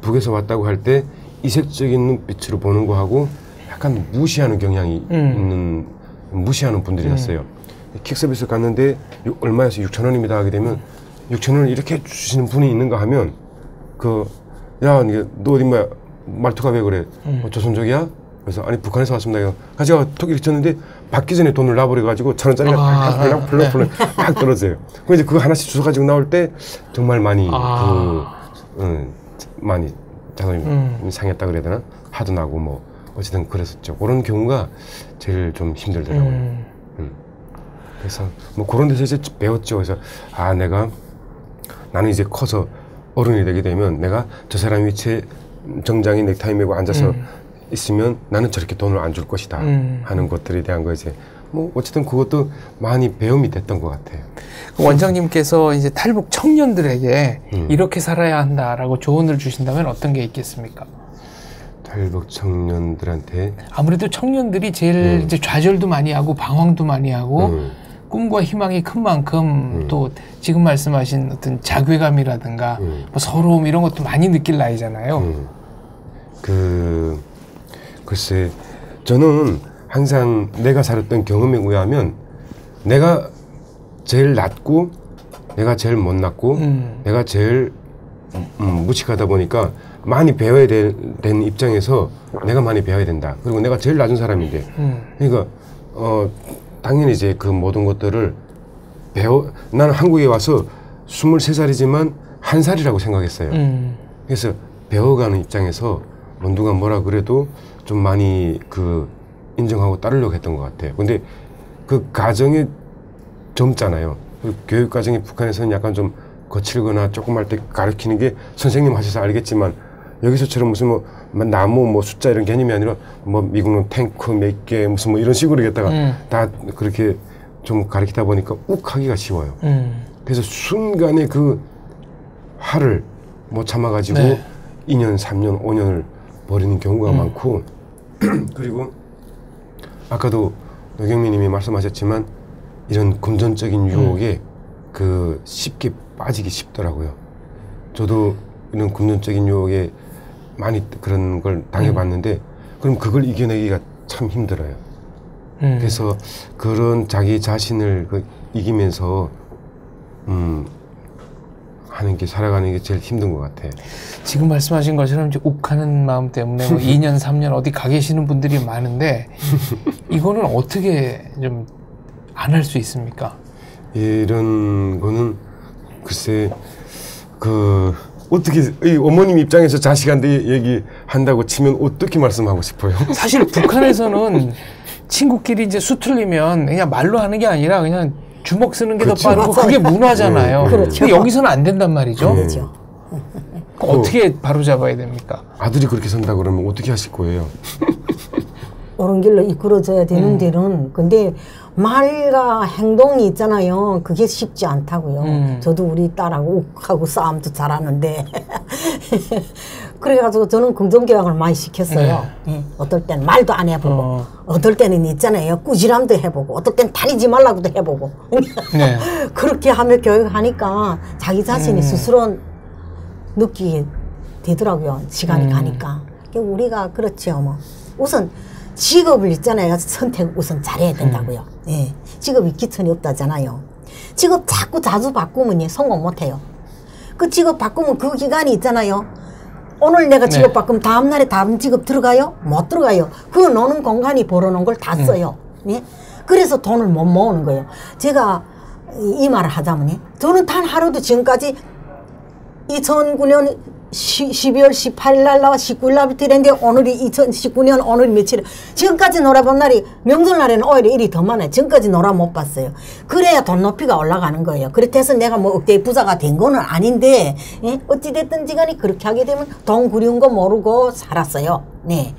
북에서 왔다고 할 때 이색적인 눈빛으로 보는 거하고 약간 무시하는 경향이 있는 무시하는 분들이었어요. 킥서비스 갔는데 얼마에서 6,000원입니다 하게 되면 6,000원을 이렇게 주시는 분이 있는가 하면 야 너 어디 뭐야 말투가 왜 그래? 조선족이야? 그래서 아니 북한에서 왔습니다. 이거 제가 톡 이렇게 쳤는데 받기 전에 돈을 놔버려가지고 1,000원짜리가 펄럭펄럭 막 떨어져요. 그럼 이제 그거 하나씩 주워가지고 나올 때 정말 많이 많이 자존심이 상했다 그래야 되나? 화도 나고 뭐 어쨌든 그랬었죠. 그런 경우가 제일 좀 힘들더라고요. 그래서 뭐 그런 데서 이제 배웠죠. 그래서 나는 이제 커서 어른이 되게 되면 내가 저 사람 위치에 정장에 넥타이 메고 앉아서 있으면 나는 저렇게 돈을 안 줄 것이다 하는 것들에 대한 거 이제 뭐 어쨌든 그것도 많이 배움이 됐던 것 같아요. 원장님께서 이제 탈북 청년들에게 이렇게 살아야 한다라고 조언을 주신다면 어떤 게 있겠습니까? 탈북 청년들한테 아무래도 청년들이 제일 이제 좌절도 많이 하고 방황도 많이 하고 꿈과 희망이 큰 만큼 또 지금 말씀하신 어떤 자괴감이라든가 뭐 서러움 이런 것도 많이 느낄 나이잖아요. 글쎄 저는 항상 내가 살았던 경험에 의하면 내가 제일 낮고 내가 제일 못났고 내가 제일 무식하다 보니까 많이 배워야 되는 입장에서 내가 많이 배워야 된다. 그리고 내가 제일 낮은 사람인데 그러니까 당연히 이제 그 모든 것들을 나는 한국에 와서 23살이지만 1살이라고 생각했어요. 그래서 배워가는 입장에서 누가 뭐라 그래도 좀 많이 인정하고 따르려고 했던 것 같아요. 근데 그 가정이 젊잖아요. 교육 과정이 북한에서는 약간 좀 거칠거나 조금 할 때 가르치는 게 선생님 하셔서 알겠지만 여기서처럼 무슨 뭐 나무 뭐 숫자 이런 개념이 아니라 뭐 미국은 탱크 몇 개 무슨 뭐 이런 식으로 했다가 다 그렇게 좀 가르치다 보니까 욱하기가 쉬워요. 그래서 순간에 그 화를 못 참아가지고 2년, 3년, 5년을 버리는 경우가 많고 그리고 아까도 노경미 님이 말씀하셨지만 이런 금전적인 유혹에 쉽게 빠지기 쉽더라고요. 저도 이런 금전적인 유혹에 많이 그런 걸 당해봤는데 그럼 그걸 이겨내기가 참 힘들어요. 그래서 그런 자기 자신을 이기면서 살아가는 게 제일 힘든 것 같아요. 지금 말씀하신 것처럼 이제 욱하는 마음 때문에 뭐 2년, 3년 어디 가 계시는 분들이 많은데 이거는 어떻게 좀 안 할 수 있습니까? 이런 거는 글쎄 어떻게 이 어머님 입장에서 자식한테 얘기한다고 치면 어떻게 말씀하고 싶어요? 사실 북한에서는 친구끼리 이제 수틀리면 그냥 말로 하는 게 아니라 그냥 주먹 쓰는 게 더 빠르고 그게 문화잖아요. 그렇죠. 근데 여기서는 안 된단 말이죠. 그렇죠. 어떻게 바로 잡아야 됩니까? 아들이 그렇게 산다 그러면 어떻게 하실 거예요? 옳은 길로 이끌어줘야 되는 데는 근데 말과 행동이 있잖아요. 그게 쉽지 않다고요. 저도 우리 딸하고 욱하고 싸움도 잘하는데 그래가지고 저는 긍정교양을 많이 시켰어요. 어떨 땐 말도 안 해보고 어떨 때는 있잖아요. 꾸지람도 해보고 어떨 땐 다니지 말라고도 해보고 그렇게 하며 교육하니까 자기 자신이 스스로 느끼게 되더라고요. 시간이 가니까. 우리가 그렇죠. 뭐 우선 직업을 있잖아요. 선택 우선 잘해야 된다고요. 예. 직업이 기천이 없다잖아요. 직업 자주 바꾸면 성공 못해요. 그 직업 바꾸면 그 기간이 있잖아요. 오늘 내가 직업 바꾸면 다음날에 다음 직업 들어가요? 못 들어가요. 그 노는 공간이 벌어놓은 걸 다 써요. 예? 그래서 돈을 못 모으는 거예요. 제가 이 말을 하자면 저는 단 하루도 지금까지 2009년 12월 18일 날 나와 19일 날부터 이랬는데 오늘이 2019년 오늘이 며칠 지금까지 놀아본 날이 명절날에는 오히려 일이 더 많아요. 지금까지 놀아 못 봤어요. 그래야 돈 높이가 올라가는 거예요. 그렇게 해서 내가 뭐 억대 부자가 된 거는 아닌데 어찌됐든지 간에 그렇게 하게 되면 돈 그리운 거 모르고 살았어요. 네.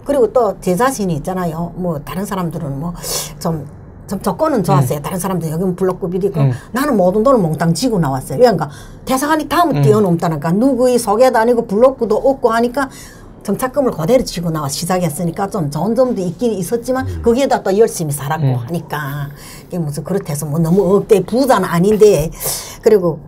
그리고 또 제 자신이 있잖아요. 뭐 다른 사람들은 뭐 좀 좀 조건은 좋았어요. 다른 사람들 여기는 블록급이니까 나는 모든 돈을 몽땅 지고 나왔어요. 왜냐니까 대사관이 다음을 뛰어넘다니까 누구의 소개도 아니고 블록도 없고 하니까 정착금을 그대로 지고 나와 시작했으니까 좀 좋은 점도 있긴 있었지만 거기에다 또 열심히 살았고 하니까 이게 무슨 그렇대서 뭐 너무 억대 부자는 아닌데 그리고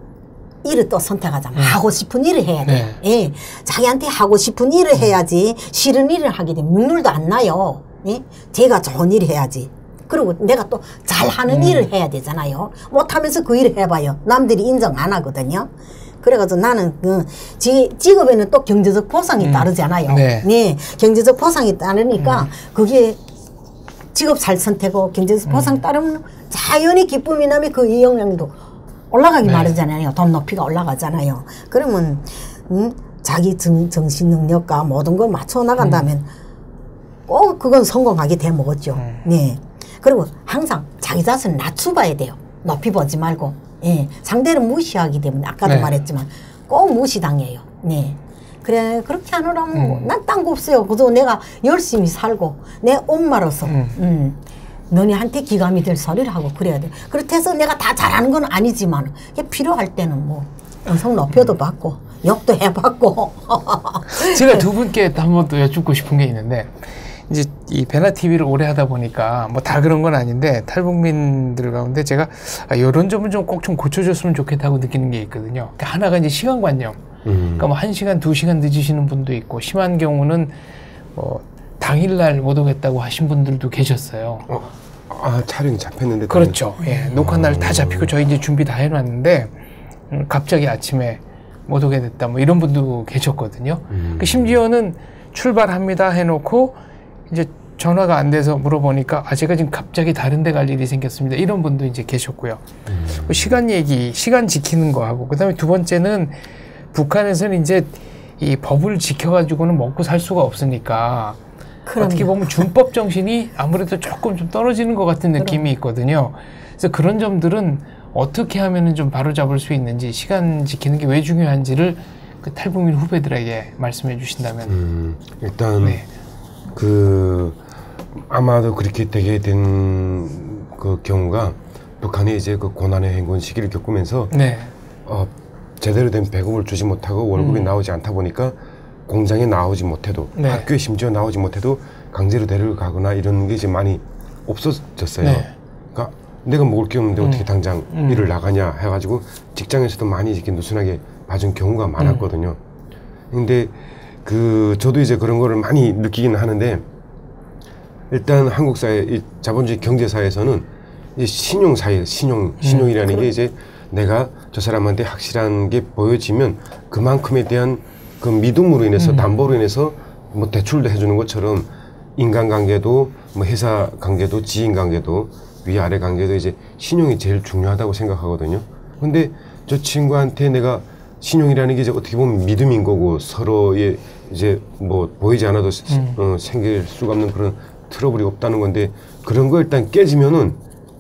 일을 또 선택하자면 하고 싶은 일을 해야 돼요. 예. 자기한테 하고 싶은 일을 해야지 싫은 일을 하게 되면 눈물도 안 나요. 예? 제가 좋은 일을 해야지. 그리고 내가 또 잘하는 일을 해야 되잖아요. 못하면서 그 일을 해봐요. 남들이 인정 안 하거든요. 그래가지고 나는 그 직업에는 또 경제적 보상이 따르잖아요. 네. 경제적 보상이 따르니까 그게 직업 잘 선택하고 경제적 보상 따르면 자연히 기쁨이 나면 그 이용량도 올라가기 마련이잖아요. 돈 높이가 올라가잖아요. 그러면 자기 정신 능력과 모든 걸 맞춰 나간다면 꼭 그건 성공하게 돼 먹었죠. 네. 그리고 항상 자기 자신을 낮춰봐야 돼요. 높이 보지 말고. 예. 상대를 무시하기 때문에 아까도 말했지만 꼭 무시당해요. 네. 그래 그렇게 하느라면 난 딴 거 없어요. 그래서 내가 열심히 살고 내 엄마로서 너네한테 기감이 될 소리를 하고 그래야 돼. 그렇다 해서 내가 다 잘하는 건 아니지만 필요할 때는 뭐 연속 높여도 받고 욕도 해봤고. 제가 두 분께 한 번 더 여쭙고 싶은 게 있는데 이제 이 배나 TV를 오래 하다 보니까 뭐 다 그런 건 아닌데 탈북민들 가운데 제가 이런 점은 좀 꼭 좀 고쳐줬으면 좋겠다고 느끼는 게 있거든요. 그러니까 하나가 이제 시간관념. 그러니까 뭐 1시간, 2시간 늦으시는 분도 있고 심한 경우는 뭐 당일날 못 오겠다고 하신 분들도 계셨어요. 촬영이 잡혔는데. 그렇죠. 예, 녹화 날 다 잡히고 저희 이제 준비 다 해놨는데 갑자기 아침에 못 오게 됐다 뭐 이런 분도 계셨거든요. 그 심지어는 출발합니다 해놓고 이제 전화가 안 돼서 물어보니까 제가 지금 갑자기 다른 데 갈 일이 생겼습니다. 이런 분도 이제 계셨고요. 시간 얘기, 시간 지키는 거 하고 그다음에 두 번째는 북한에서는 이제 이 법을 지켜가지고는 먹고 살 수가 없으니까 그럼요. 어떻게 보면 준법 정신이 아무래도 조금 좀 떨어지는 것 같은 느낌이 있거든요. 그래서 그런 점들은 어떻게 하면은 좀 바로잡을 수 있는지 시간 지키는 게 왜 중요한지를 그 탈북민 후배들에게 말씀해 주신다면. 일단 그 아마도 그렇게 되게 된 그 경우가 북한이 이제 그 고난의 행군 시기를 겪으면서 제대로 된 배급을 주지 못하고 월급이 나오지 않다 보니까 공장에 나오지 못해도 학교에 심지어 나오지 못해도 강제로 데려가거나 이런 게 이제 많이 없어졌어요. 그러니까 내가 먹을 게 없는데 어떻게 당장 일을 나가냐 해가지고 직장에서도 많이 이렇게 느슨하게 봐준 경우가 많았거든요. 근데 저도 이제 그런 거를 많이 느끼긴 하는데 일단 한국 사회, 이 자본주의 경제 사회에서는 이 신용 사회, 신용이라는 게 이제 내가 저 사람한테 확실한 게 보여지면 그만큼에 대한 그 믿음으로 인해서 담보로 인해서 뭐 대출도 해주는 것처럼 인간관계도 뭐 회사 관계도 지인 관계도 위아래 관계도 이제 신용이 제일 중요하다고 생각하거든요. 근데 저 친구한테 내가 신용이라는 게 이제 어떻게 보면 믿음인 거고 서로의 이제 뭐 보이지 않아도 생길 수가 없는 그런 트러블이 없다는 건데 그런 거 일단 깨지면은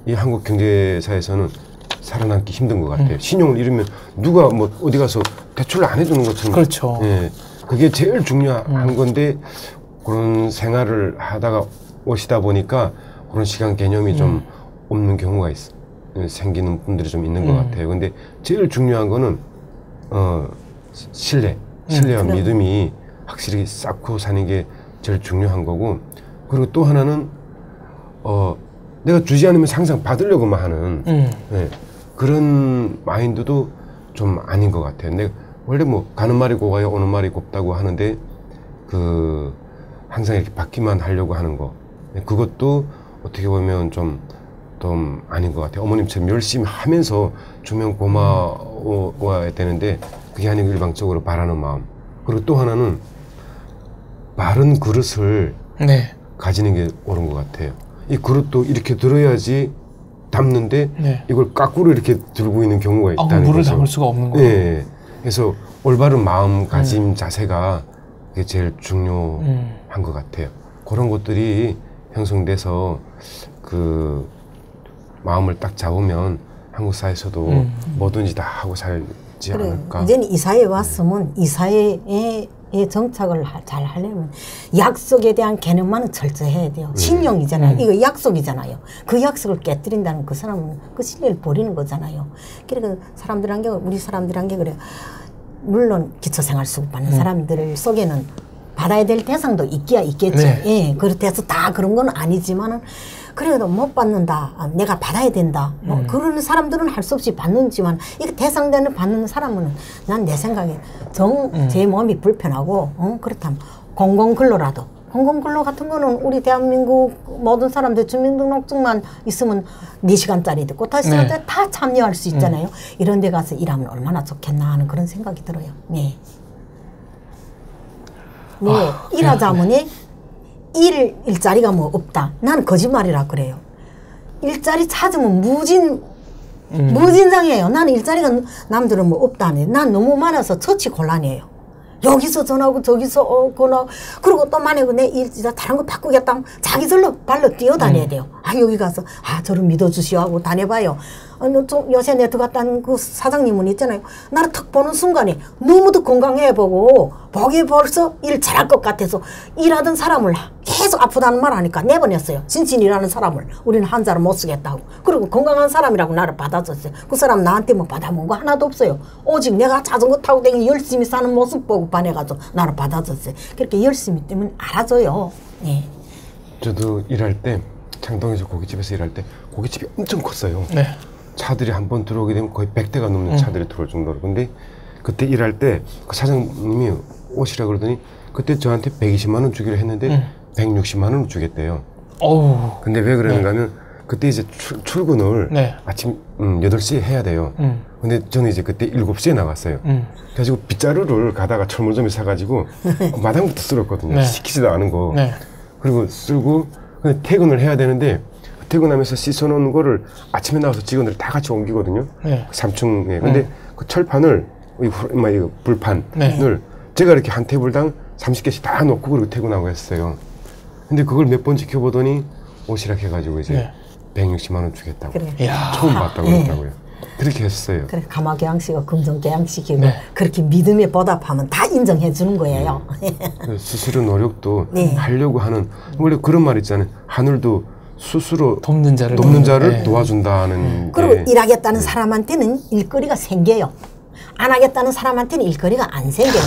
이 한국 경제사에서는 살아남기 힘든 것 같아요. 신용을 잃으면 누가 뭐 어디 가서 대출을 안 해주는 것처럼. 그렇죠. 예, 그게 제일 중요한 건데 그런 생활을 하다가 오시다 보니까 그런 시간 개념이 좀 없는 경우가 생기는 분들이 좀 있는 것 같아요. 근데 제일 중요한 거는 신뢰와 믿음이 확실히 쌓고 사는 게 제일 중요한 거고 그리고 또 하나는 내가 주지 않으면 항상 받으려고만 하는 그런 마인드도 좀 아닌 것 같아요. 내가 원래 뭐 가는 말이 고가요 오는 말이 곱다고 하는데 항상 이렇게 받기만 하려고 하는 거 그것도 어떻게 보면 좀 아닌 것 같아요. 어머님처럼 열심히 하면서 주면 고마워야 되는데 그게 아니고 일방적으로 바라는 마음. 그리고 또 하나는 바른 그릇을 가지는 게 옳은 것 같아요. 이 그릇도 이렇게 들어야지 담는데 이걸 거꾸로 이렇게 들고 있는 경우가 있다는 거죠. 물을 담을 수가 없는 거예요. 네. 그래서 올바른 마음가짐 자세가 그게 제일 중요한 것 같아요. 그런 것들이 형성돼서 그 마음을 딱 잡으면 한국 사회에서도 뭐든지 다 하고 살지 않을까. 이제는 이 사회에 왔으면 이 사회에 이 정착을 잘 하려면 약속에 대한 개념만은 철저해야 돼요. 신용이잖아요. 이거 약속이잖아요. 그 약속을 깨뜨린다는 그 사람은 그 신뢰를 버리는 거잖아요. 그러니까 사람들한테 우리 사람들한테 그래. 물론 기초생활수급 받는 사람들 속에는 받아야 될 대상도 있겠죠. 네. 예, 그렇다 해서 다 그런 건 아니지만은 그래도 못 받는다. 내가 받아야 된다. 뭐 그런 사람들은 할 수 없이 받는지만 이거 대상되는 받는 사람은 난 내 생각에 제 몸이 불편하고 그렇다면 공공근로라도 공공근로 같은 거는 우리 대한민국 모든 사람들 주민등록증만 있으면 4시간짜리 듣고 다시 네. 다 참여할 수 있잖아요. 이런 데 가서 일하면 얼마나 좋겠나 하는 그런 생각이 들어요. 네. 네. 일하자면에 일자리가 뭐 없다. 난 거짓말이라 그래요. 일자리 찾으면 무진장이에요. 나는 일자리가 남들은 뭐 없다네. 난 너무 많아서 처치곤란이에요. 여기서 전화하고 저기서 전화 그리고 또 만약에 내 일자 다른 거 바꾸겠다 하면 자기들로 발로 뛰어다녀야 돼요. 여기 가서 저를 믿어주시오 하고 다녀봐요. 요새 내 들어갔다는 그 사장님은 있잖아요. 나를 턱 보는 순간에 너무도 건강해 보고 보기 벌써 일 잘할 것 같아서 일하던 사람을 계속 아프다는 말 하니까 내보냈어요. 진신 일하는 사람을 우리는 한자를 못 쓰겠다고. 그리고 건강한 사람이라고 나를 받아줬어요. 그 사람 나한테 뭐 받아먹은 거 하나도 없어요. 오직 내가 자전거 타고 다니는 열심히 사는 모습 보고 반해가지고 나를 받아줬어요. 그렇게 열심히 때문에 알아줘요. 네. 저도 일할 때 창동에서 고깃집에서 일할 때 고깃집이 엄청 컸어요. 네. 차들이 한 번 들어오게 되면 거의 100대가 넘는 차들이 들어올 정도로. 근데 그때 일할 때 그 사장님이 오시라 그러더니 그때 저한테 120만 원 주기로 했는데 160만 원을 주겠대요. 어우. 근데 왜 그러는가 하면 그때 이제 출근을 네. 아침 8시에 해야 돼요. 근데 저는 이제 그때 7시에 나갔어요. 그래가지고 빗자루를 가다가 철물점에 사가지고 그 마당부터 쓸었거든요. 네. 시키지도 않은 거. 네. 그리고 쓸고 근데 퇴근을 해야 되는데 퇴근하면서 씻어놓은 거를 아침에 나와서 직원들 다 같이 옮기거든요. 네. 3층에. 근데 그 철판을 이거 불판을 네. 제가 이렇게 한 테이블당 30개씩 다 놓고 그리고 퇴근하고 했어요. 근데 그걸 몇 번 지켜보더니 오시락 해가지고 이제 네. 160만 원 주겠다고. 그래. 이야. 처음 봤다고 네. 그랬다고요. 그렇게 했어요. 그래 가마계양식과 금전계양식이고 네. 그렇게 믿음에 보답하면 다 인정해 주는 거예요. 스스로 노력도 네. 하려고 하는 원래 그런 말 있잖아요. 하늘도 스스로 돕는 자를 네. 도와준다는 그리고 게 일하겠다는 사람한테는 일거리가 생겨요. 안 하겠다는 사람한테는 일거리가 안 생겨요.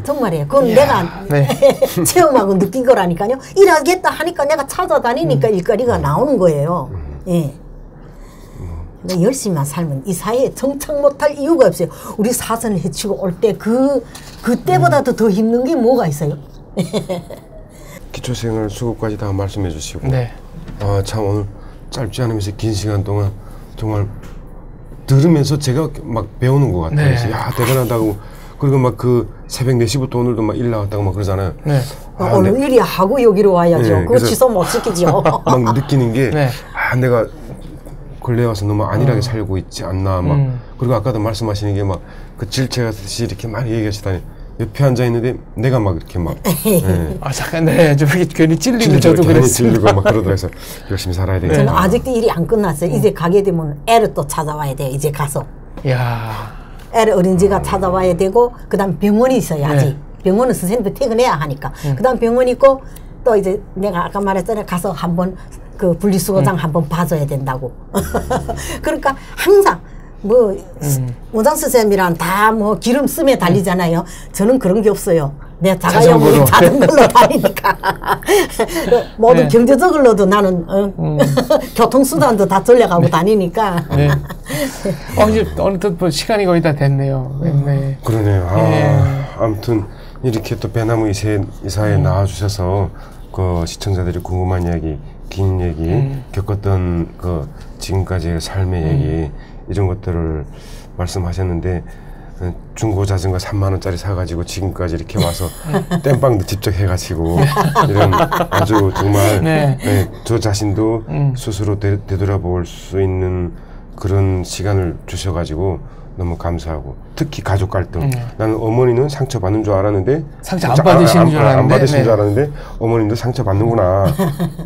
정말이에요. 그건 내가 네. 체험하고 느낀 거라니까요. 일하겠다 하니까 내가 찾아다니니까 일거리가 나오는 거예요. 예. 근데 열심히만 살면 이 사회에 정착 못할 이유가 없어요. 우리 사선을 헤치고 올 때 그때보다도 더 힘든 게 뭐가 있어요? 기초생활 수급까지 다 말씀해 주시고 네. 참 오늘 짧지 않으면서 긴 시간 동안 정말 들으면서 제가 막 배우는 것 같아요. 네. 그래서 야 대단하다고 그리고 막 그 새벽 4시부터 오늘도 막 일 나왔다고 막 그러잖아요. 네. 오늘 일이 하고 여기로 와야죠. 네, 그거 그래서 취소 못 시키죠. 막 느끼는 게 네. 내가 근래 와서 너무 안일하게 살고 있지 않나 막 그리고 아까도 말씀하시는 게 막 그 질체같이 이렇게 많이 얘기하시다니 옆에 앉아 있는데 내가 막 이렇게 막 잠깐 네, 좀 이렇게 괜히 찔리고 저도 괜히 그랬어요. 찔리고 막 그러더라고요. 열심히 살아야 되겠다. 저는 아직도 일이 안 끝났어요. 이제 가게 되면 애를 또 찾아와야 돼요. 이제 가서 야. 애를 어린이집가 찾아와야 되고 그다음 병원이 있어야지. 네. 병원은 선생님도 퇴근해야 하니까. 그다음 병원 있고 또 이제 내가 아까 말했잖아요. 가서 한번 그 분리수거장 한번 봐줘야 된다고. 그러니까 항상 뭐 원장 선생님이랑 다 뭐 기름 씀에 달리잖아요. 저는 그런 게 없어요. 내 자가용으로 자전거로 다니니까 모든 네. 경제적으로도 나는 교통수단도 다 돌려가고 다니니까. 네. 이제 어느덧 뭐 시간이 거의 다 됐네요. 네. 그러네요. 예. 아무튼 이렇게 또 배나무 이사에 나와주셔서 그 시청자들이 궁금한 이야기, 긴 얘기, 겪었던 그 지금까지의 삶의 얘기 이런 것들을 말씀하셨는데 중고 자전거 3만 원짜리 사가지고 지금까지 이렇게 와서 땜빵도 직접 해가지고 이런 아주 정말 네. 저 자신도 스스로 되돌아볼 수 있는 그런 시간을 주셔가지고 너무 감사하고 특히 가족 갈등 나는 어머니는 상처 받는 줄 알았는데 상처 안 받으시는 줄 알았는데 안 받으신 네. 줄 알았는데 어머님도 상처 받는구나.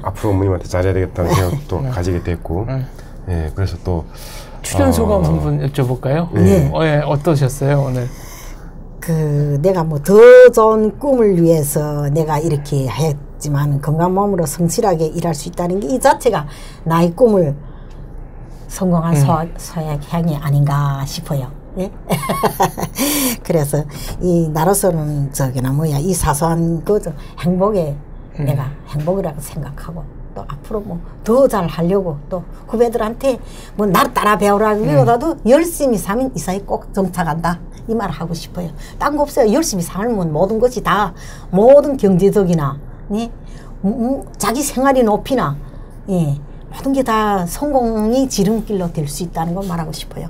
앞으로 어머님한테 잘해야 되겠다는 생각도 가지게 됐고 그래서 또 출연 소감 한번 여쭤볼까요? 네. 어떠셨어요 오늘? 내가 뭐 더 좋은 꿈을 위해서 내가 이렇게 했지만 건강한 몸으로 성실하게 일할 수 있다는 게 이 자체가 나의 꿈을 성공한 소양이 아닌가 싶어요. 예? 그래서 나로서는 이 사소한 행복에 내가 행복이라고 생각하고 또 앞으로 뭐 더 잘 하려고 또 후배들한테 뭐 날 따라 배우라기보다도 열심히 사면 이 사회 꼭 정착한다 이 말 하고 싶어요. 딴 거 없어요. 열심히 살면 모든 것이 다 모든 경제적이나 자기 생활의 높이나 모든 게 다 성공이 지름길로 될 수 있다는 걸 말하고 싶어요.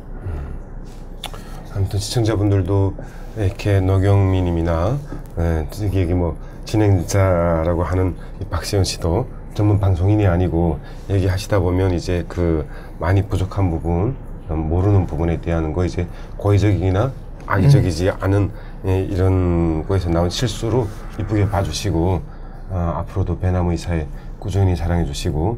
아무튼 시청자분들도 이렇게 노경미님이나 여기 뭐 진행자라고 하는 박시연 씨도 전문 방송인이 아니고 얘기하시다 보면 이제 그 많이 부족한 부분, 모르는 부분에 대한 거 이제 고의적이나 악의적이지 않은 이런 거에서 나온 실수로 이쁘게 봐주시고 앞으로도 배나무 이사회 꾸준히 사랑해 주시고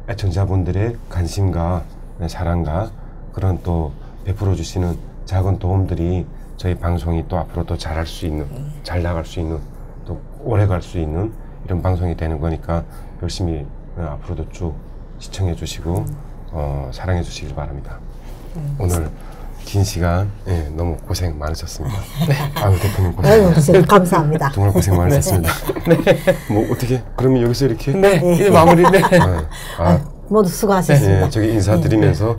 애청자분들의 관심과 사랑과 그런 또 베풀어 주시는 작은 도움들이 저희 방송이 또 앞으로 더 잘할 수 있는, 잘 나갈 수 있는, 또 오래 갈 수 있는 이런 방송이 되는 거니까 열심히 앞으로도 쭉 시청해 주시고 사랑해 주시길 바랍니다. 오늘 긴 시간 너무 고생 많으셨습니다. 아유 대표님 고생. 감사합니다. 정말 고생 많으셨습니다. 뭐 어떻게 그러면 여기서 이렇게 이제 마무리. 모두 수고하셨습니다. 저기 인사드리면서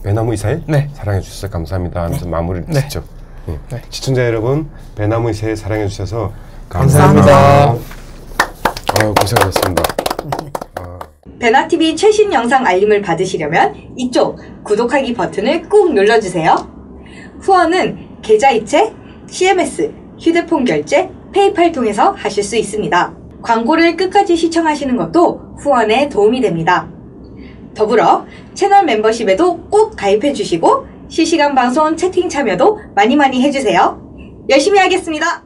배나무 이사회 사랑해 주셔서 감사합니다 하면서 마무리를 짓죠. 시청자 여러분, 배나무 이사회 사랑해 주셔서 감사합니다. 고생하셨습니다. 배나TV 최신 영상 알림을 받으시려면 이쪽 구독하기 버튼을 꾹 눌러주세요. 후원은 계좌이체, CMS, 휴대폰 결제, 페이팔 통해서 하실 수 있습니다. 광고를 끝까지 시청하시는 것도 후원에 도움이 됩니다. 더불어 채널 멤버십에도 꼭 가입해주시고 실시간 방송 채팅 참여도 많이 해주세요. 열심히 하겠습니다.